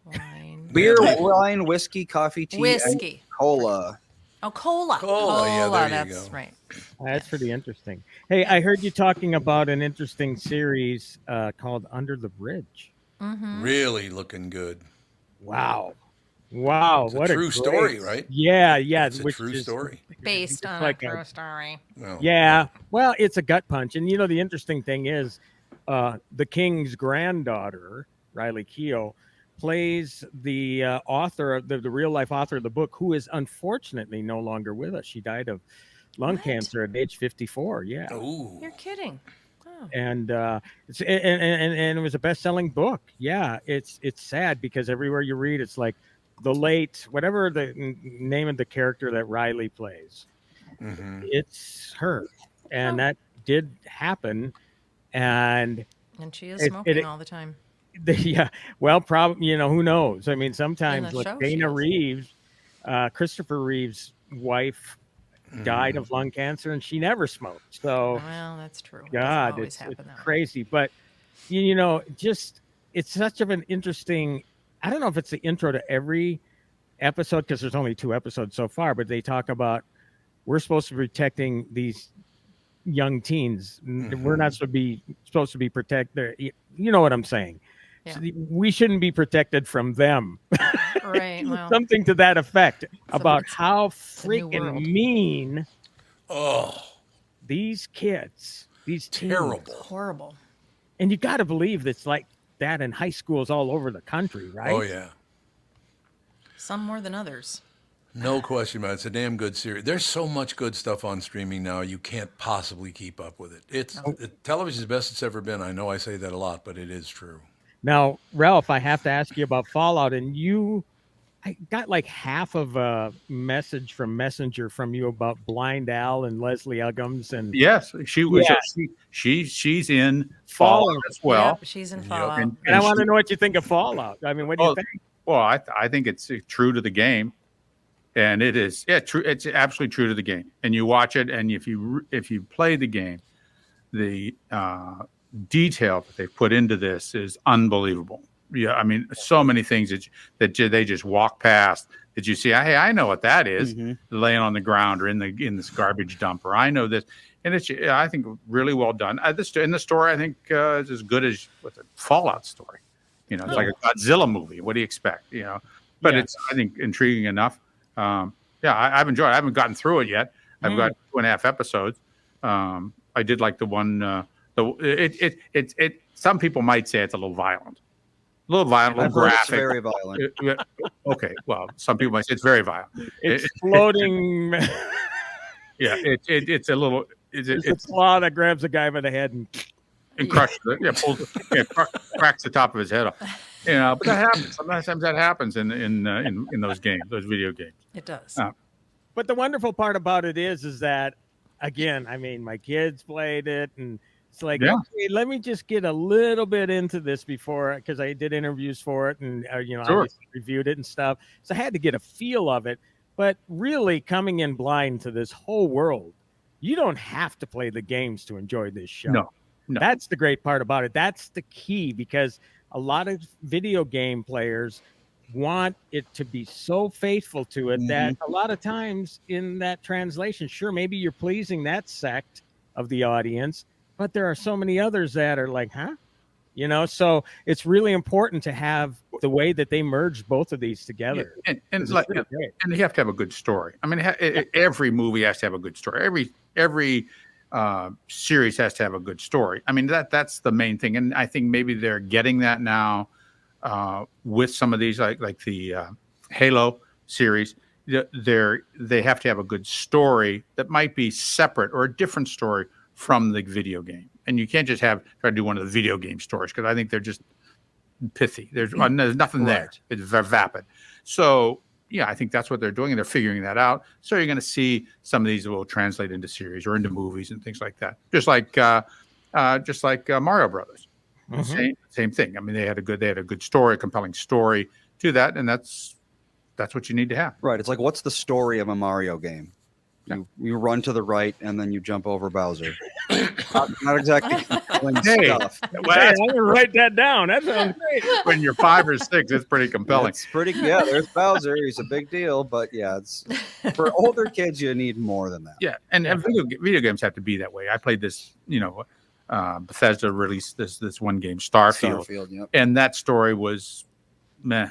Wine, Beer, Yeah. wine, whiskey, coffee, tea, whiskey. and cola. Oh, cola. Cola, yeah, there you That's go. right. That's pretty interesting. Hey, I heard you talking about an interesting series called Under the Bridge. Really looking good. Wow. Wow. It's what a true great- story, right? Yeah, yeah. It's a which true is- story. Based on like a a- true story. No. Yeah. Well, it's a gut punch. And the interesting thing is the King's granddaughter, Riley Keough, plays the author of the real life author of the book, who is unfortunately no longer with us. She died of lung cancer at age 54. Yeah. Ooh. You're kidding. Oh. And it was a best-selling book. Yeah, it's sad because everywhere you read, it's like the late whatever the name of the character that Riley plays. Mm-hmm. It's her, and that did happen. And And she is It- smoking it- all the time. yeah, well, probably who knows? I mean, sometimes the like show she Dana is. Reeves, Christopher Reeves' wife, died of lung cancer, and she never smoked. So. Well, that's true. It doesn't God, always it's happen that way. crazy. But just it's such of an interesting. I don't know if it's the intro to every episode because there's only 2 episodes so far, but they talk about we're supposed to be protecting these young teens. We're not supposed to be protected. You know what I'm saying? Yeah. So we shouldn't be protected from them. Right. Well, Something to that effect about it's how a new freaking world. mean Oh, these kids, these teens. terrible. horrible. And you got to believe that's like that in high schools all over the country, right? Oh yeah. Some more than others. No question about it. It's a damn good series. There's so much good stuff on streaming now, you can't possibly keep up with it. Television's the best it's ever been. I know I say that a lot, but it is true. Now, Ralph, I have to ask you about Fallout, and I got like half of a message from Messenger from you about Blind Al and Leslie Uggams, and Yes, she was. Yeah. She's in Fallout as well. Yep, she's in Fallout. and I want to know what you think of Fallout. I mean, what do you think? Well, I think it's true to the game, and it is true. It's absolutely true to the game. And you watch it, and if you play the game, the detail that they put into this is unbelievable. Yeah, I mean, so many things that they just walk past that you see. Hey, I know what that is, laying on the ground or in this garbage dump, or I know this, and it's I think really well done. In the story, I think is as good as with a Fallout story. You know, it's like a Godzilla movie. What do you expect? You know, but it's I think intriguing enough. I've enjoyed it. I haven't gotten through it yet. I've got 2.5 episodes. I did like the one. Some people might say it's a little violent. A little violent, a little graphic. It's very violent. Okay, well, some people might say it's very violent. It's floating. It's a little. It's a claw that grabs a guy by the head and crushes it. Cracks the top of his head off. You know, but that happens. Sometimes that happens in those games, those video games. It does. But the wonderful part about it is that, again, I mean, my kids played it, and it's like, okay, let me just get a little bit into this before, because I did interviews for it, and I reviewed it and stuff. So I had to get a feel of it. But really, coming in blind to this whole world, you don't have to play the games to enjoy this show. No. That's the great part about it. That's the key, because a lot of video game players want it to be so faithful to it that a lot of times in that translation, sure, maybe you're pleasing that sect of the audience, but there are so many others that are like, huh? You know, so it's really important to have the way that they merge both of these together. And you have to have a good story. I mean, every movie has to have a good story. Every series has to have a good story. I mean, that's the main thing. And I think maybe they're getting that now with some of these, like the Halo series. They have to have a good story that might be separate or a different story from the video game. And you can't just try to do one of the video game stories, because I think they're just pithy. There's nothing there. It's vapid. So I think that's what they're doing, and they're figuring that out. So you're going to see some of these will translate into series or into movies and things like that. Just like Mario Brothers, same thing. I mean, they had a good story, a compelling story to that, and that's what you need to have. Right. It's like, what's the story of a Mario game? You run to the right and then you jump over Bowser. not exactly stuff. Well, I'm gonna write that down. That sounds great. When you're 5 or 6, it's pretty compelling. It's pretty. Yeah, there's Bowser. He's a big deal, but it's for older kids. You need more than that. Yeah, and video games have to be that way. I played this. Bethesda released this one game, Starfield, and that story was meh.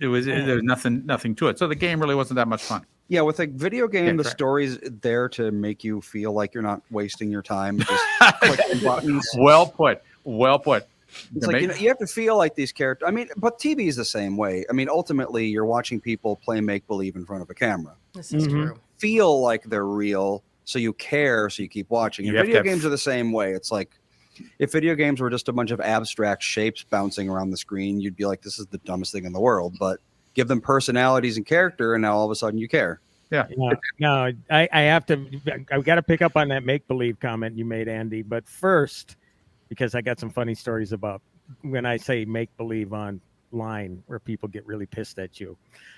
There was nothing to it. So the game really wasn't that much fun. Yeah, with a video game, the story's there to make you feel like you're not wasting your time just clicking buttons. Well put. It's like, you have to feel like these characters. I mean, but TV is the same way. I mean, ultimately, you're watching people play make-believe in front of a camera. This is true. Feel like they're real, so you care, so you keep watching. And video games are the same way. It's like, if video games were just a bunch of abstract shapes bouncing around the screen, you'd be like, this is the dumbest thing in the world. But give them personalities and character, and now all of a sudden you care. Yeah. No, I've got to pick up on that make-believe comment you made, Andy. But first, because I got some funny stories about when I say make-believe online, where people get really pissed at you.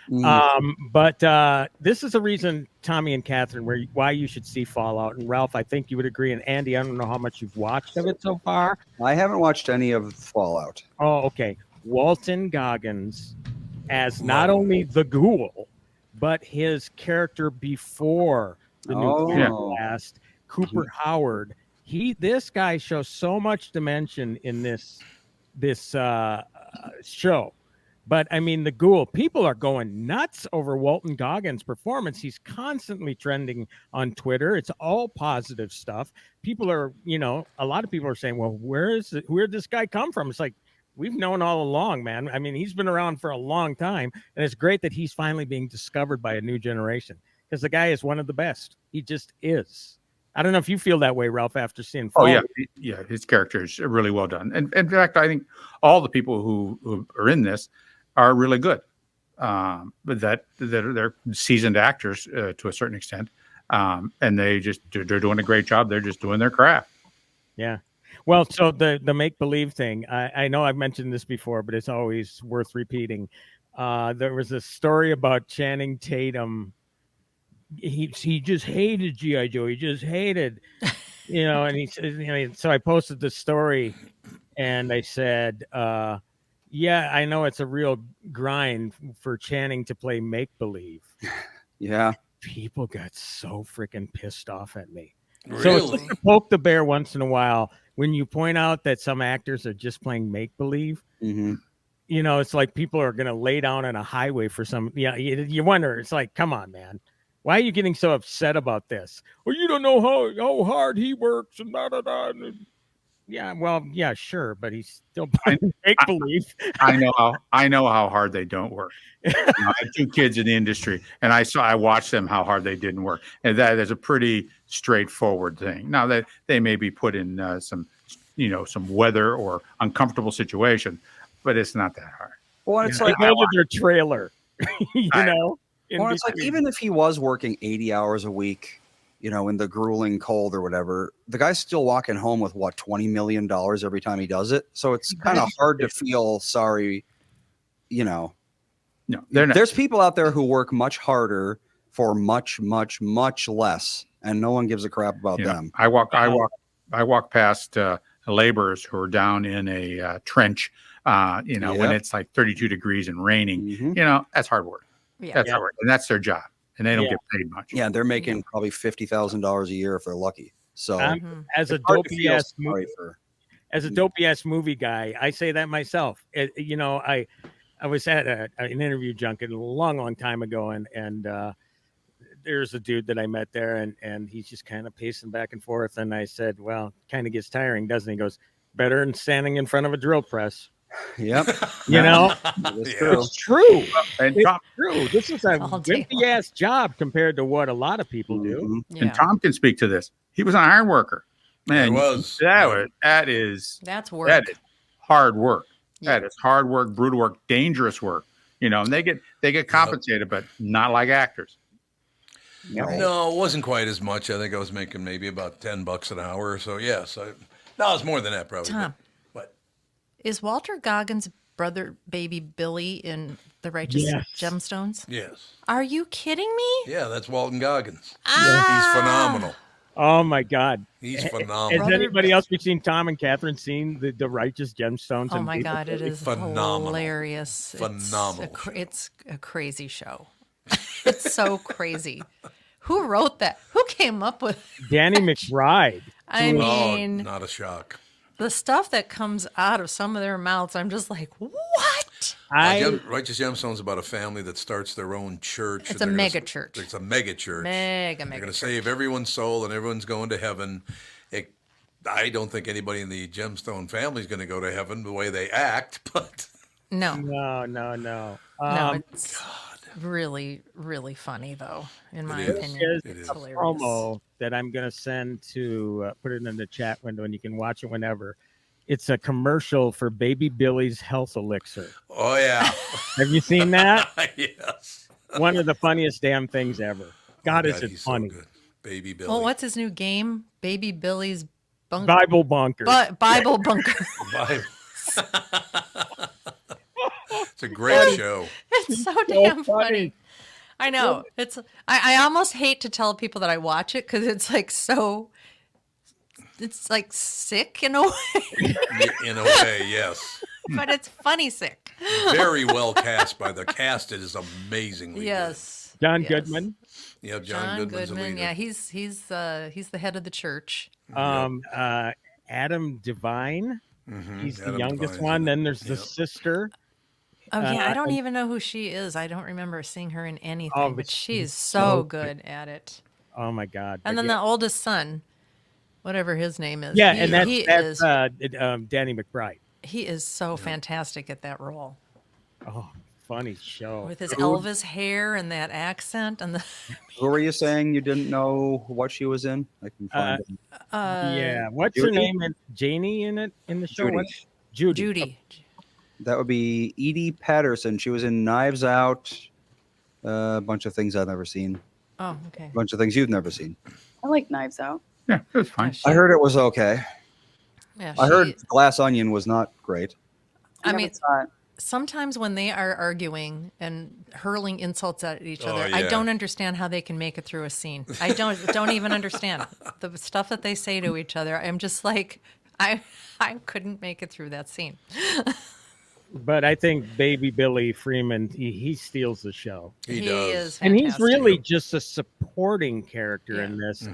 But this is a reason, Tommy and Catherine, why you should see Fallout. And Ralph, I think you would agree. And Andy, I don't know how much you've watched of it so far. I haven't watched any of Fallout. Oh, okay. Walton Goggins as not only the ghoul, but his character before the new cast, Cooper Howard. This guy shows so much dimension in this show. But I mean, the ghoul, people are going nuts over Walton Goggins' performance. He's constantly trending on Twitter. It's all positive stuff. People are, a lot of people are saying, well, where'd this guy come from? It's like, we've known all along, man. I mean, he's been around for a long time, and it's great that he's finally being discovered by a new generation because the guy is one of the best. He just is. I don't know if you feel that way, Ralph, after seeing. Oh Fall. yeah, his character is really well done, and in fact, I think all the people who are in this are really good. But that they're seasoned actors to a certain extent, and they're doing a great job. They're just doing their craft. Yeah. Well, so the make believe thing, I know I've mentioned this before, but it's always worth repeating. There was a story about Channing Tatum. He just hated G.I. Joe. He just hated, and he said, so I posted the story and I said, yeah, I know it's a real grind for Channing to play make believe. Yeah. People got so freaking pissed off at me. Really? So it's just to poke the bear once in a while when you point out that some actors are just playing make believe. Mm-hmm. It's like people are going to lay down on a highway for some. Yeah, you wonder. It's like, come on, man. Why are you getting so upset about this? Well, you don't know how hard he works and da da da. Yeah, well, yeah, sure, but he's still playing make believe. I know how hard they don't work. I have 2 kids in the industry, and I watched them how hard they didn't work, and that is a pretty straightforward thing. Now that they may be put in some weather or uncomfortable situation, but it's not that hard. Well, it's They like go to their trailer, Well, it's like even if he was working 80 hours a week, in the grueling cold or whatever, the guy's still walking home with what, $20 million every time he does it. So it's kind of hard to feel sorry. No, they're not. There's people out there who work much harder for much, much, much less, and no one gives a crap about them. I walk past laborers who are down in a trench, when it's like 32 degrees and raining. Mhm. That's hard work. Yeah. That's hard work, and that's their job, and they don't get paid much. Yeah, they're making probably $50,000 a year if they're lucky. So as a it's hard to dopey feel ass sorry for. as a dopey ass movie guy, I say that myself. I was at an interview junket a long time ago, and there's a dude that I met there, and he's just kind of pacing back and forth. And I said, well, kind of gets tiring, doesn't it? He goes, better than standing in front of a drill press. Yep. It's true. And It's Tom, true. This is a All day wimpy ass job compared to what a lot of people do. Mhm. Yeah. and Tom can speak to this. He was an iron worker. Man, He was. that is That's work. that is hard work. Yeah. That is hard work, brutal work, dangerous work. And they get compensated, but not like actors. No, it wasn't quite as much. I think I was making maybe about $10 an hour or so. Yes. No, it's more than that probably. Tom. But Is Walter Goggins' brother, baby Billy, in The Righteous Yes. Gemstones? yes. Are you kidding me? Yeah, that's Walton Goggins. Ah! He's phenomenal. Oh my God. He's Has phenomenal. Brother- anybody else between Tom and Catherine seen the Righteous Gemstones? Oh and my Baby God, it Billy? is Phenomenal. hilarious. Phenomenal It's a crazy show. It's so crazy. Who wrote that? Who came up with? Danny McBride. I mean, not a shock. the stuff that comes out of some of their mouths, I'm just like, what? Righteous Gemstone's about a family that starts their own church. It's and a they're mega gonna- church. It's a mega church. Mega They're going to church. save everyone's soul and everyone's going to heaven. I don't think anybody in the Gemstone family is going to go to heaven the way they act, but No, No. no, it's really, really funny though, in my is. opinion. There's It is. a promo that I'm going to send to put it in the chat window, and you can watch it whenever. It's a commercial for Baby Billy's health elixir. oh yeah. Have you seen that? Yes. One of the funniest damn things ever. God, is it he's so funny? good. Baby Billy. Well, what's his new game? Baby Billy's Bible bunker. Bible bunker. Bible. It's a great show. It's so damn funny. I know. I almost hate to tell people that I watch it because it's like so. It's like sick in a way, In a way, yes. but it's funny sick. Very well cast by the cast. It is amazingly Yes. John yes. Goodman. good. Yeah, John Goodman's the Goodman. leader. Yeah, he's the head of the church. Adam Devine. Mhm, He's the Adam youngest Devine's one. in it. Then there's the Yep. sister. Oh yeah, I don't and- even know who she is. I don't remember seeing her in anything, Oh, but but she's she's so so good at it. Oh my God. And But then yeah. the oldest son, whatever his name is. Yeah, he, and that's he that's is Danny McBride. He is so fantastic at that role. Oh, funny show. With his Elvis hair and that accent and the Who were you saying you didn't know what she was in? I can find it. Yeah, what's her Judy? name? Janie in the show? Judy. What? Judy. Judy. That would be Edie Patterson. She was in Knives Out. A bunch of things I've never seen. Oh, okay. A bunch of things you've never seen. I like Knives Out. Yeah, it was fine. I heard it was okay. Yeah, I heard Glass Onion was not great. I never mean, saw it. sometimes when they are arguing and hurling insults at each Oh, other, I yeah. don't understand how they can make it through a scene. I don't even understand the stuff that they say to each other. I'm just like, I couldn't make it through that scene. But I think Baby Billy Freeman, he steals the show. He does. is And he's fantastic. really just a supporting character in this.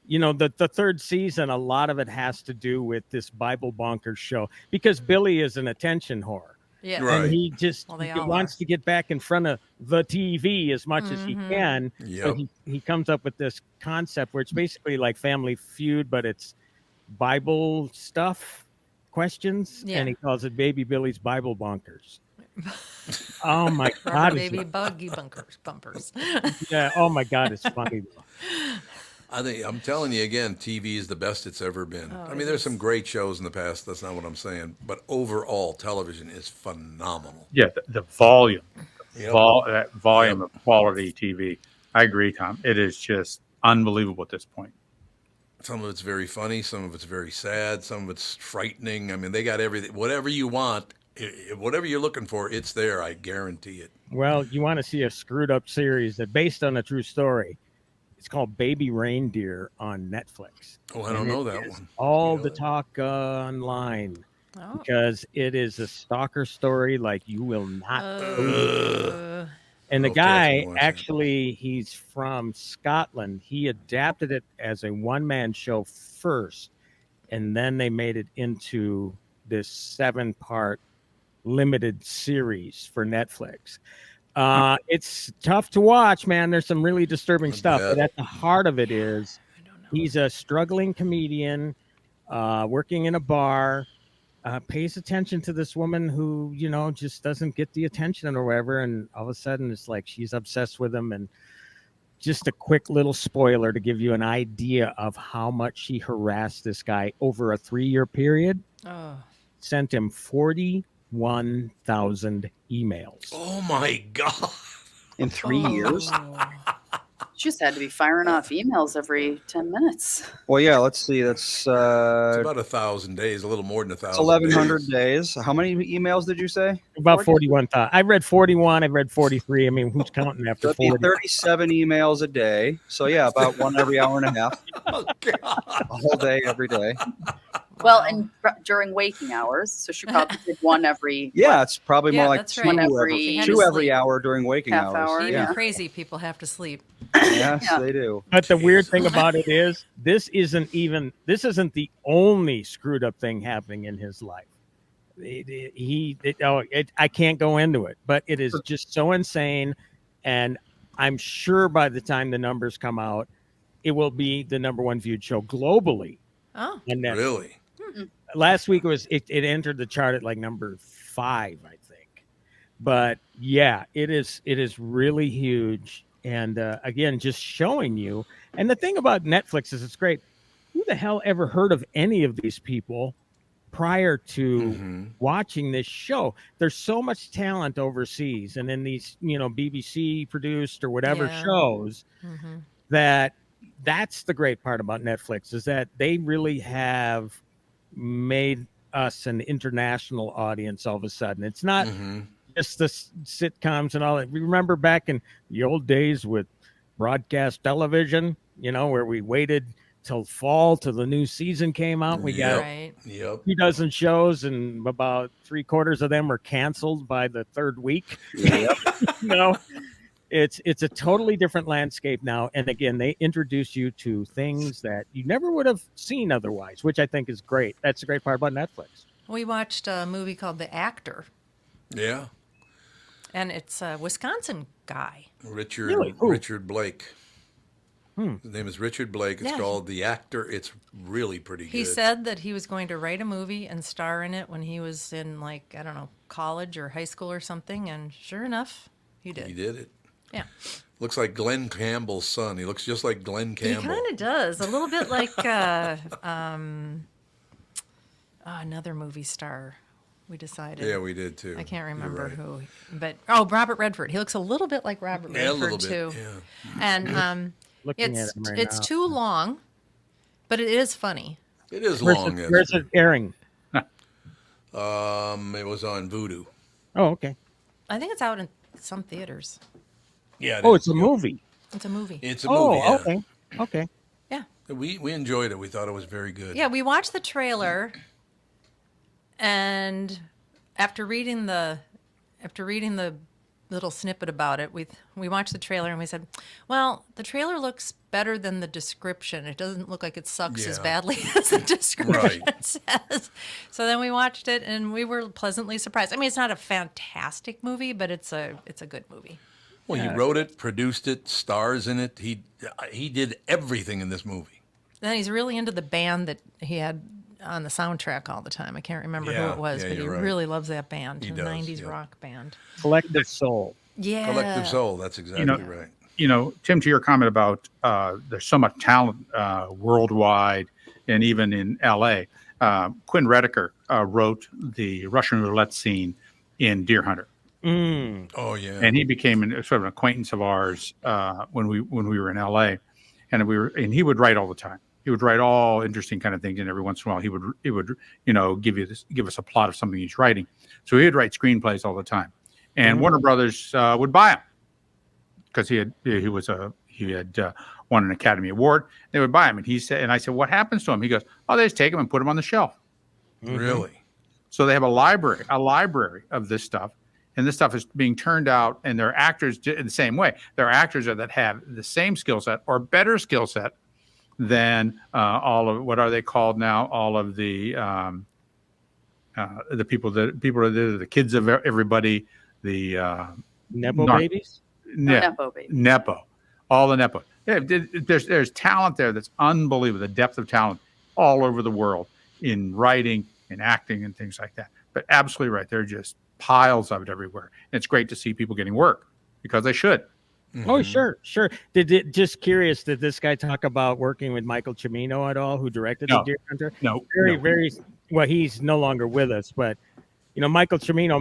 You know, the third season, a lot of it has to do with this Bible Bonkers show because Billy is an attention whore. Yeah. Right. And he just Well, they he all wants to get back in front of the TV as much as he can. So Yep. he comes up with this concept where it's basically like Family Feud, but it's Bible stuff, questions, Yeah. and he calls it Baby Billy's Bible Bonkers. Oh my Rubber God! baby buggy bumpers. Yeah. Oh my God! It's funny. I'm telling you again, TV is the best it's ever been. I mean, there's some great shows in the past. That's not what I'm saying. But overall, television is phenomenal. Yeah, the volume, Yep. that volume of quality TV. I agree, Tom. It is just unbelievable at this point. Some of it's very funny. Some of it's very sad. Some of it's frightening. I mean, they got everything. Whatever you want, whatever you're looking for, it's there. I guarantee it. Well, you want to see a screwed up series that based on a true story. It's called Baby Reindeer on Netflix. Oh, I don't know that one. All You know the that? talk online Oh. because it is a stalker story like you will not believe. And the Okay, I'm guy, gonna watch that. actually, he's from Scotland. He adapted it as a one-man show first, and then they made it into this 7-part limited series for Netflix. It's tough to watch, man. There's some really disturbing stuff, but at the heart of it is he's a struggling comedian working in a bar, pays attention to this woman who, you know, just doesn't get the attention or whatever. And all of a sudden it's like she's obsessed with him. And just a quick little spoiler to give you an idea of how much she harassed this guy over a 3-year period. Oh. Sent him 41,000 emails. Oh my God. In 3 years? She just had to be firing off emails every 10 minutes. Well, yeah, let's see. That's It's about 1,000 days, a little more than 1,000. 1,100 days. How many emails did you say? About 41,000. I read 41. I read 43. I mean, who's counting after That'd be 40? 37 emails a day. So, yeah, about one every hour and a half. Oh God. A whole day, every day. Well, and during waking hours, so she probably did one every Yeah, it's probably Yeah, more like that's two, right. Every- Had two to every sleep. hour during waking Half hours. hour, Even Yeah. crazy people have to sleep. Yes, Yeah. they do. But the weird Jeez. thing about it is this isn't the only screwed up thing happening in his life. I can't go into it, but it is just so insane. And I'm sure by the time the numbers come out, it will be the #1 viewed show globally. Oh. And then Really? last week it entered the chart at like number 5, I think. But yeah, it is really huge. And again, just showing you. And the thing about Netflix is it's great. Who the hell ever heard of any of these people prior to watching this show? There's so much talent overseas and in these, BBC produced or whatever Yeah. shows Mm-hmm. that's the great part about Netflix is that they really have made us an international audience all of a sudden. It's not just the sitcoms and all that. We remember back in the old days with broadcast television, where we waited till fall till the new season came out. We got Right. Yep. 2 dozen shows and about 3/4 of them were canceled by the 3rd week. Yep. It's a totally different landscape now. And again, they introduce you to things that you never would have seen otherwise, which I think is great. That's the great part about Netflix. We watched a movie called The Actor, Yeah. and it's a Wisconsin guy. Richard Really? Who? Richard Blake. His name is Richard Blake. It's Yeah. called The Actor. It's really pretty good. He said that he was going to write a movie and star in it when he was in, like, I don't know, college or high school or something. And sure enough, he did. He did it. Yeah. Looks like Glenn Campbell's son. He looks just like Glenn He Campbell. kind of does. A little bit like another movie star. We decided. Yeah, we did too. I can't You're remember right. who. But, Robert Redford. He looks a little bit like Robert Yeah, a Redford, little bit. too. Yeah. And Looking it's at him right it's now. too long, but it is funny. It is Where's long. it, where's it airing? It was on Voodoo. Oh, okay. I think it's out in some theaters. Yeah. Oh, is. it's a Yep. movie. It's a movie. It's a Oh, movie. Yeah. okay. Okay. Yeah. We enjoyed it. We thought it was very good. Yeah, we watched the trailer, and after reading the little snippet about it, we watched the trailer and we said, well, the trailer looks better than the description. It doesn't look like it sucks as Yeah. badly as the description Right. says. So then we watched it and we were pleasantly surprised. I mean, it's not a fantastic movie, but it's a good movie. Well, he wrote it, produced it, stars in it. He did everything in this movie. Then he's really into the band that he had on the soundtrack all the time. I can't remember who Yeah, it was, yeah, but he you're right. really loves that band, He the does, 90s yeah. rock band. Collective Soul. Yeah. Collective Soul. That's exactly right. Tim, to your comment about there's so much talent worldwide and even in L.A., Quinn Rediker wrote the Russian roulette scene in Deer Hunter. Mm. Oh yeah. And he became sort of an acquaintance of ours when we were in LA, and he would write all the time. He would write all interesting kind of things, and every once in a while he would give us a plot of something he's writing. So he would write screenplays all the time, and Warner Brothers would buy him because he had won an Academy Award. They would buy him, and I said, what happens to him? He goes, oh, they just take him and put him on the shelf. Really. So they have a library of this stuff. And this stuff is being turned out, and they're actors in the same way. There are actors that have the same skill set or better skill set than all of what are they called now? All of the people that are the kids of everybody. The Nepo Not- babies? Nepo baby. Nepo, all the Nepo. Yeah, there's talent there that's unbelievable. The depth of talent all over the world in writing and acting and things like that. But absolutely right, they're just piles of it everywhere. And it's great to see people getting work because they should. Oh, sure. Just curious, did this guy talk about working with Michael Cimino at all, who directed No. The Deer Hunter? No, Very, well, he's no longer with us, but Michael Cimino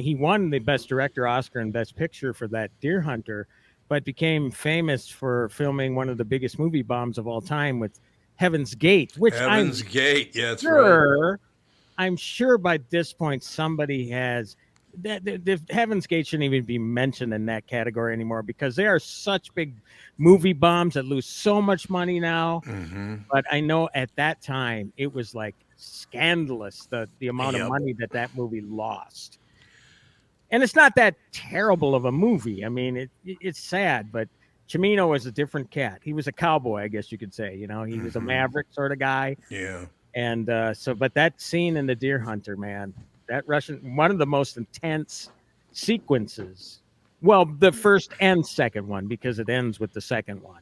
he won the Best Director Oscar and Best Picture for that Deer Hunter, but became famous for filming one of the biggest movie bombs of all time with Heaven's Gate, which Heaven's Gate. Yeah, that's right. sure, I'm sure by this point somebody has that. The Heaven's Gate shouldn't even be mentioned in that category anymore because they are such big movie bombs that lose so much money now. Mm-hmm. But I know at that time it was like scandalous the amount of Yep. money that movie lost. And it's not that terrible of a movie. I mean, it's sad, but Cimino was a different cat. He was a cowboy, I guess you could say. He was a maverick sort of guy. Yeah. And but that scene in The Deer Hunter, man, that one of the most intense sequences. Well, the first and second one, because it ends with the second one,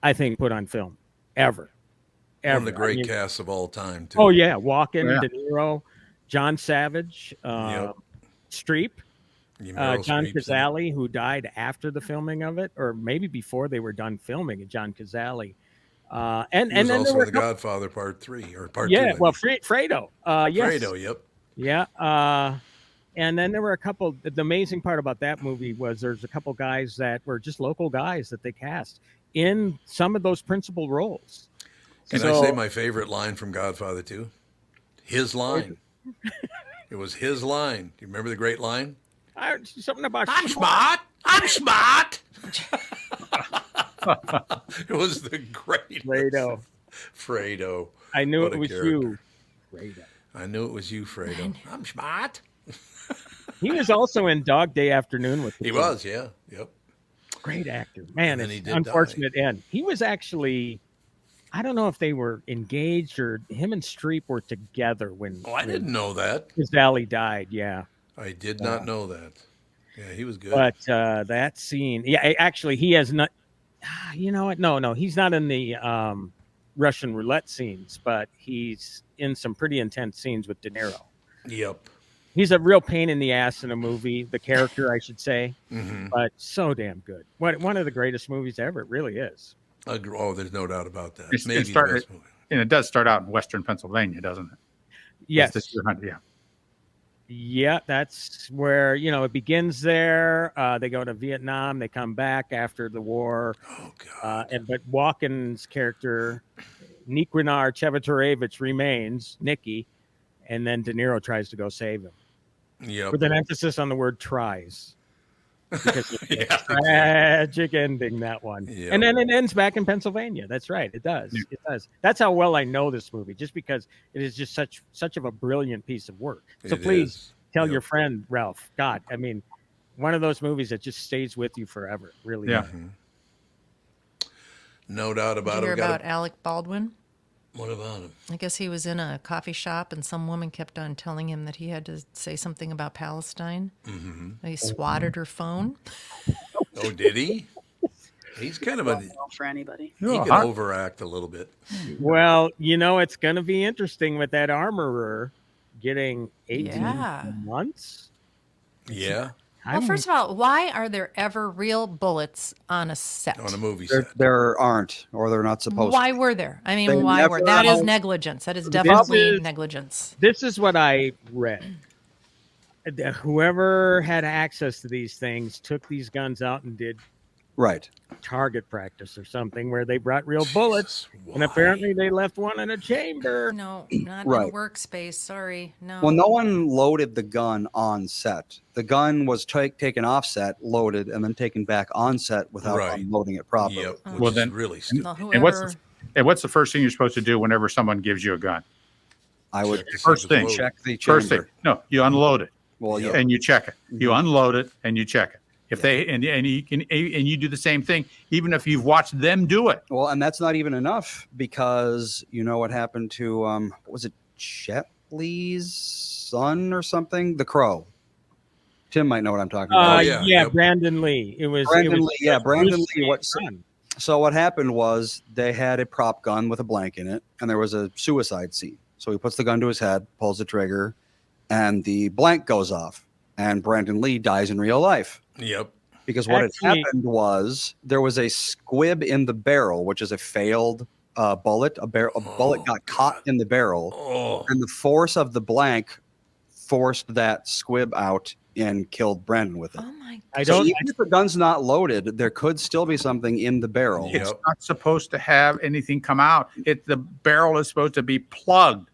I think put on film ever. One of the great casts of all time, too. Oh, yeah. Walken, Yeah. De Niro, John Savage, Yep. Streep, Meryl John Streep's in it. Cazale, who died after the filming of it, or maybe before they were done filming it, John Cazale. And He was then also there were in The Godfather Part 3 or Part 2. yeah, I well, mean. Fredo. Yes. Fredo, yep. Yeah. And then there were a couple. The amazing part about that movie was there's a couple guys that were just local guys that they cast in some of those principal roles. Can So- I say my favorite line from Godfather 2? His line. It was his line. Do you remember the great line? Something about I'm smart. I'm smart. It was the great Fredo. Fredo. I knew What it a was character. you, Fredo. I knew it was you, Fredo. I'm smart. He was also in Dog Day Afternoon with the He King. was, yeah. Yep. Great actor. Man, And then he it's did unfortunate end. He was actually, I don't know if they were engaged or him and Streep were together when Oh, I didn't know that. Cazale died. Yeah. I did not know that. Yeah, he was good. But that scene, yeah, actually, he has not. You know what? No, he's not in the Russian roulette scenes, but he's in some pretty intense scenes with De Niro. Yep. He's a real pain in the ass in a movie, the character, I should say, Mm-hmm. but so damn good. One of the greatest movies ever. It really is. Oh, there's no doubt about that. It Maybe the started- best movie. And it does start out in Western Pennsylvania, doesn't it? Yes. It's the deer hunt, yeah. Yeah, that's where, it begins there. They go to Vietnam. They come back after the war. Oh, God. But Walken's character, Nikwinar Chevitorevich, remains, Nicky, and then De Niro tries to go save him. Yep. With an emphasis on the word tries. Because it's a Yeah. tragic ending, that one. Yep. And then it ends back in Pennsylvania. That's right. It does. Yeah. It does. That's how well I know this movie, just because it is just such of a brilliant piece of work. So It please is. tell Yep. your friend, Ralph. God, I mean, one of those movies that just stays with you forever. It really Yeah. is. No doubt Did about you it. hear We gotta- about Alec Baldwin? What about him? I guess he was in a coffee shop and some woman kept on telling him that he had to say something about Palestine. Mm-hmm. He swatted her phone. Oh, did he? He's kind of a. Well, for anybody. He can overact a little bit. Well, it's going to be interesting with that armorer getting 18 Yeah. months. Yeah, Well, first of all, why are there ever real bullets on a set? on a movie There, set. there aren't, or they're not supposed Why were there? I mean, They why were? never That is allow- negligence. That is This definitely is- negligence. This is what I read. Whoever had access to these things took these guns out and did to. Right. target practice or something where they brought real bullets, Jesus, and why? apparently they left one in a chamber. No, not in Right. a workspace. Sorry, no. Well, no one loaded the gun on set. The gun was taken off set, loaded, and then taken back on set without Right. unloading it properly. Yep. Which Well, is then- really stupid. Well, And what's whoever. And what's the first thing you're supposed to do whenever someone gives you a gun? I would Check to see First if it's thing. loaded. check the chamber. First thing, no, you unload it Well, yeah. and you check it. You unload it and you check it. If they and you can and you do the same thing, even if you've watched them do it. Well, and that's not even enough because you know what happened to what was it, Jet Li's son or something? The Crow. Tim might know what I'm talking about. yeah, Yeah, yep. Brandon Lee. It was Brandon it was Lee, yeah, Brandon Bruce Lee. Lee's son. So what happened was they had a prop gun with a blank in it, and there was a suicide scene. So he puts the gun to his head, pulls the trigger, and the blank goes off, and Brandon Lee dies in real life. Yep. Because what Actually- had happened was there was a squib in the barrel, which is a failed bullet. A bullet got caught in the barrel, Oh, and the force of the blank forced that squib out and killed Brandon with it. Oh my! I So don't. even if the gun's not loaded, there could still be something in the barrel. Yep. It's not supposed to have anything come out. The barrel is supposed to be plugged.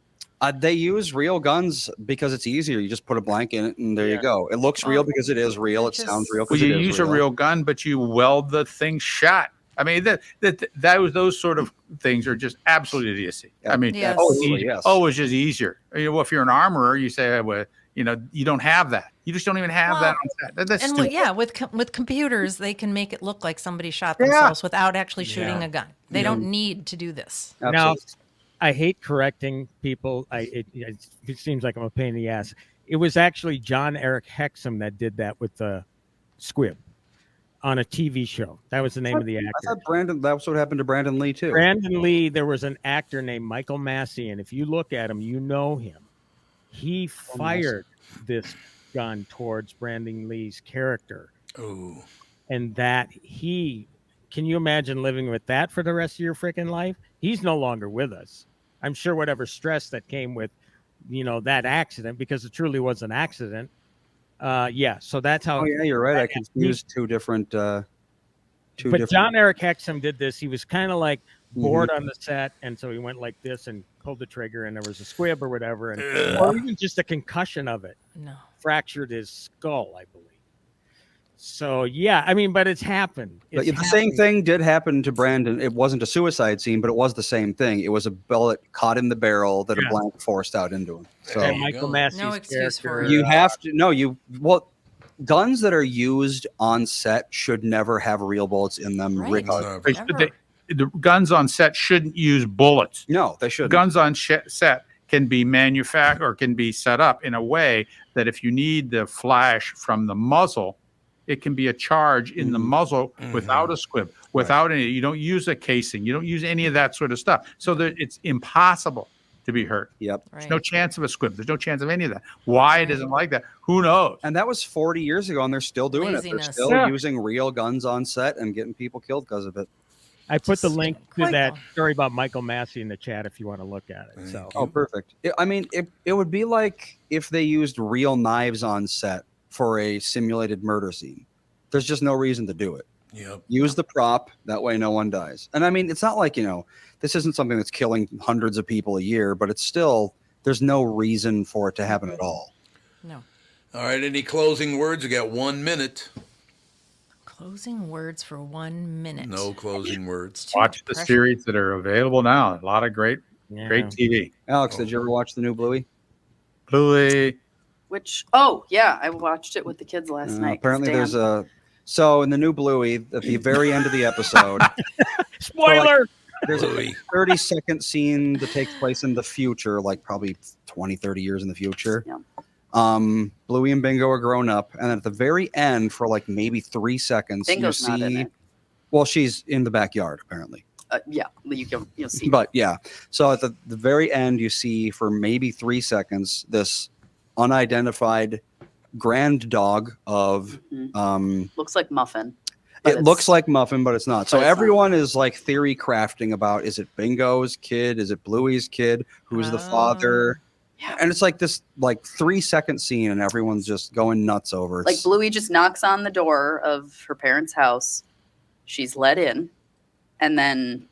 They use real guns because it's easier. You just put a blank in it, and there you go. It looks real Well, because it is real. It just- sounds real Well, because you it is use real. a real gun, but you weld the thing shut. I mean, those sort of things are just absolute idiocy. Yeah. I mean, Yes. Oh, it's easy. yes. Oh, it's just easier. Well, if you're an armorer, you say, well, you don't have that. You just don't even have Well, that on set. That's And stupid. with computers, they can make it look like somebody shot themselves without actually shooting Yeah. a gun. They don't need to do this. Now, Absolutely. I hate correcting people. It seems like I'm a pain in the ass. It was actually John Eric Hexum that did that with the squib on a TV show. That was the name of the I actor. thought Brandon. That's what happened to Brandon Lee too. Brandon Lee, there was an actor named Michael Massey, and if you look at him, you know him. He fired this gun towards Brandon Lee's character, ooh. and can you imagine living with that for the rest of your freaking life? He's no longer with us. I'm sure whatever stress that came with, that accident, because it truly was an accident. So that's how. Oh yeah, you're right. I confused two different. But John Eric Hexum did this. He was kind of like bored on the set, and so he went like this and pulled the trigger, and there was a squib or whatever, or even just a concussion of it. No. Fractured his skull, I believe. So yeah, I mean, but it's happened. But It's the same happened. thing did happen to Brandon. It wasn't a suicide scene, but it was the same thing. It was a bullet caught in the barrel that a Yeah. blank forced out into him. So There And you Michael go. Massey's No excuse for character, it. you have to guns that are used on set should never have real bullets in them. Right. Regardless. Never. The guns on set shouldn't use bullets. No, they shouldn't. Guns on set can be manufactured or can be set up in a way that if you need the flash from the muzzle, it can be a charge in the muzzle without a squib, without any. You don't use a casing. You don't use any of that sort of stuff. So that it's impossible to be hurt. Yep. There's no chance of a squib. There's no chance of any of that. Why it isn't like that? Who knows? And that was 40 years ago, and they're still doing it. They're Laziness. still using real guns on set and getting people killed because of it. I put the link to Quite that well. story about Michael Massey in the chat if you want to look at it. So Oh, perfect. I mean, it would be like if they used real knives on set for a simulated murder scene. There's just no reason to do it. Yep. Use the prop. That way no one dies. And I mean, it's not like, this isn't something that's killing hundreds of people a year, but it's still, there's no reason for it to happen at all. No. All right. Any closing words? You got 1 minute. Closing words for 1 minute. No closing words. Too Watch much the pressure. series that are available now. A lot of great TV. Alex, did you ever watch the new Bluey? Bluey. Which, oh yeah, I watched it with the kids last night. 'cause Apparently Dan- there's so in the new Bluey, at the very end of the episode, spoiler. there's a Bluey. 30-second scene that takes place in the future, like probably 20, 30 years in the future. Yeah. Bluey and Bingo are grown up, and at the very end, for like maybe 3 seconds, Bingo's you not in see. it. Well, she's in the backyard apparently, Yeah, you'll see. but yeah. So at the very end, you see for maybe 3 seconds this unidentified grand dog of Looks like Muffin. but it it's- looks like Muffin, but it's not. So but it's not. everyone is like theory crafting about, is it Bingo's kid? Is it Bluey's kid? Who's the father? Yeah. And it's like this like 3 second scene and everyone's just going nuts over it. Like Bluey just knocks on the door of her parents' house. She's let in, and then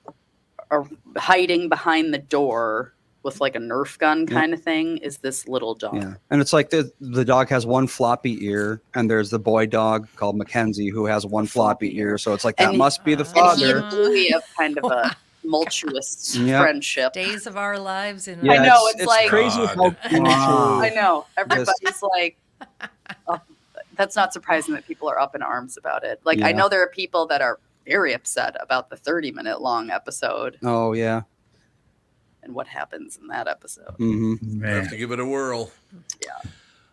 hiding behind the door with like a Nerf gun kind of thing is this little dog. Yeah. And it's like the dog has one floppy ear, and there's the boy dog called Mackenzie who has one floppy ear. So it's like that And must be the And he father. and Bluey have kind of a tumultuous Yep. friendship. Days of our lives in I know, it's like- crazy how God. I know. Everybody's like, oh, that's not surprising that people are up in arms about it. Like, I Yeah. know there are people that are very upset about the 30-minute long episode Oh yeah. and what happens in that episode. Mm-hmm. Have to give it a whirl. Yeah.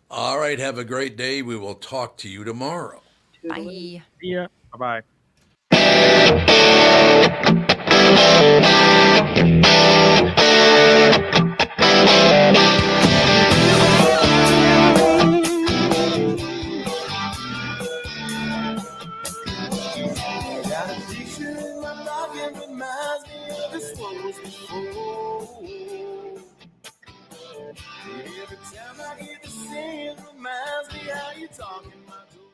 All right. Have a great day. We will talk to you tomorrow. Bye. Yeah. Bye-bye. Got a picture in my pocket, reminds me of this one was before. Every time I hear the singing, reminds me how you talking my door.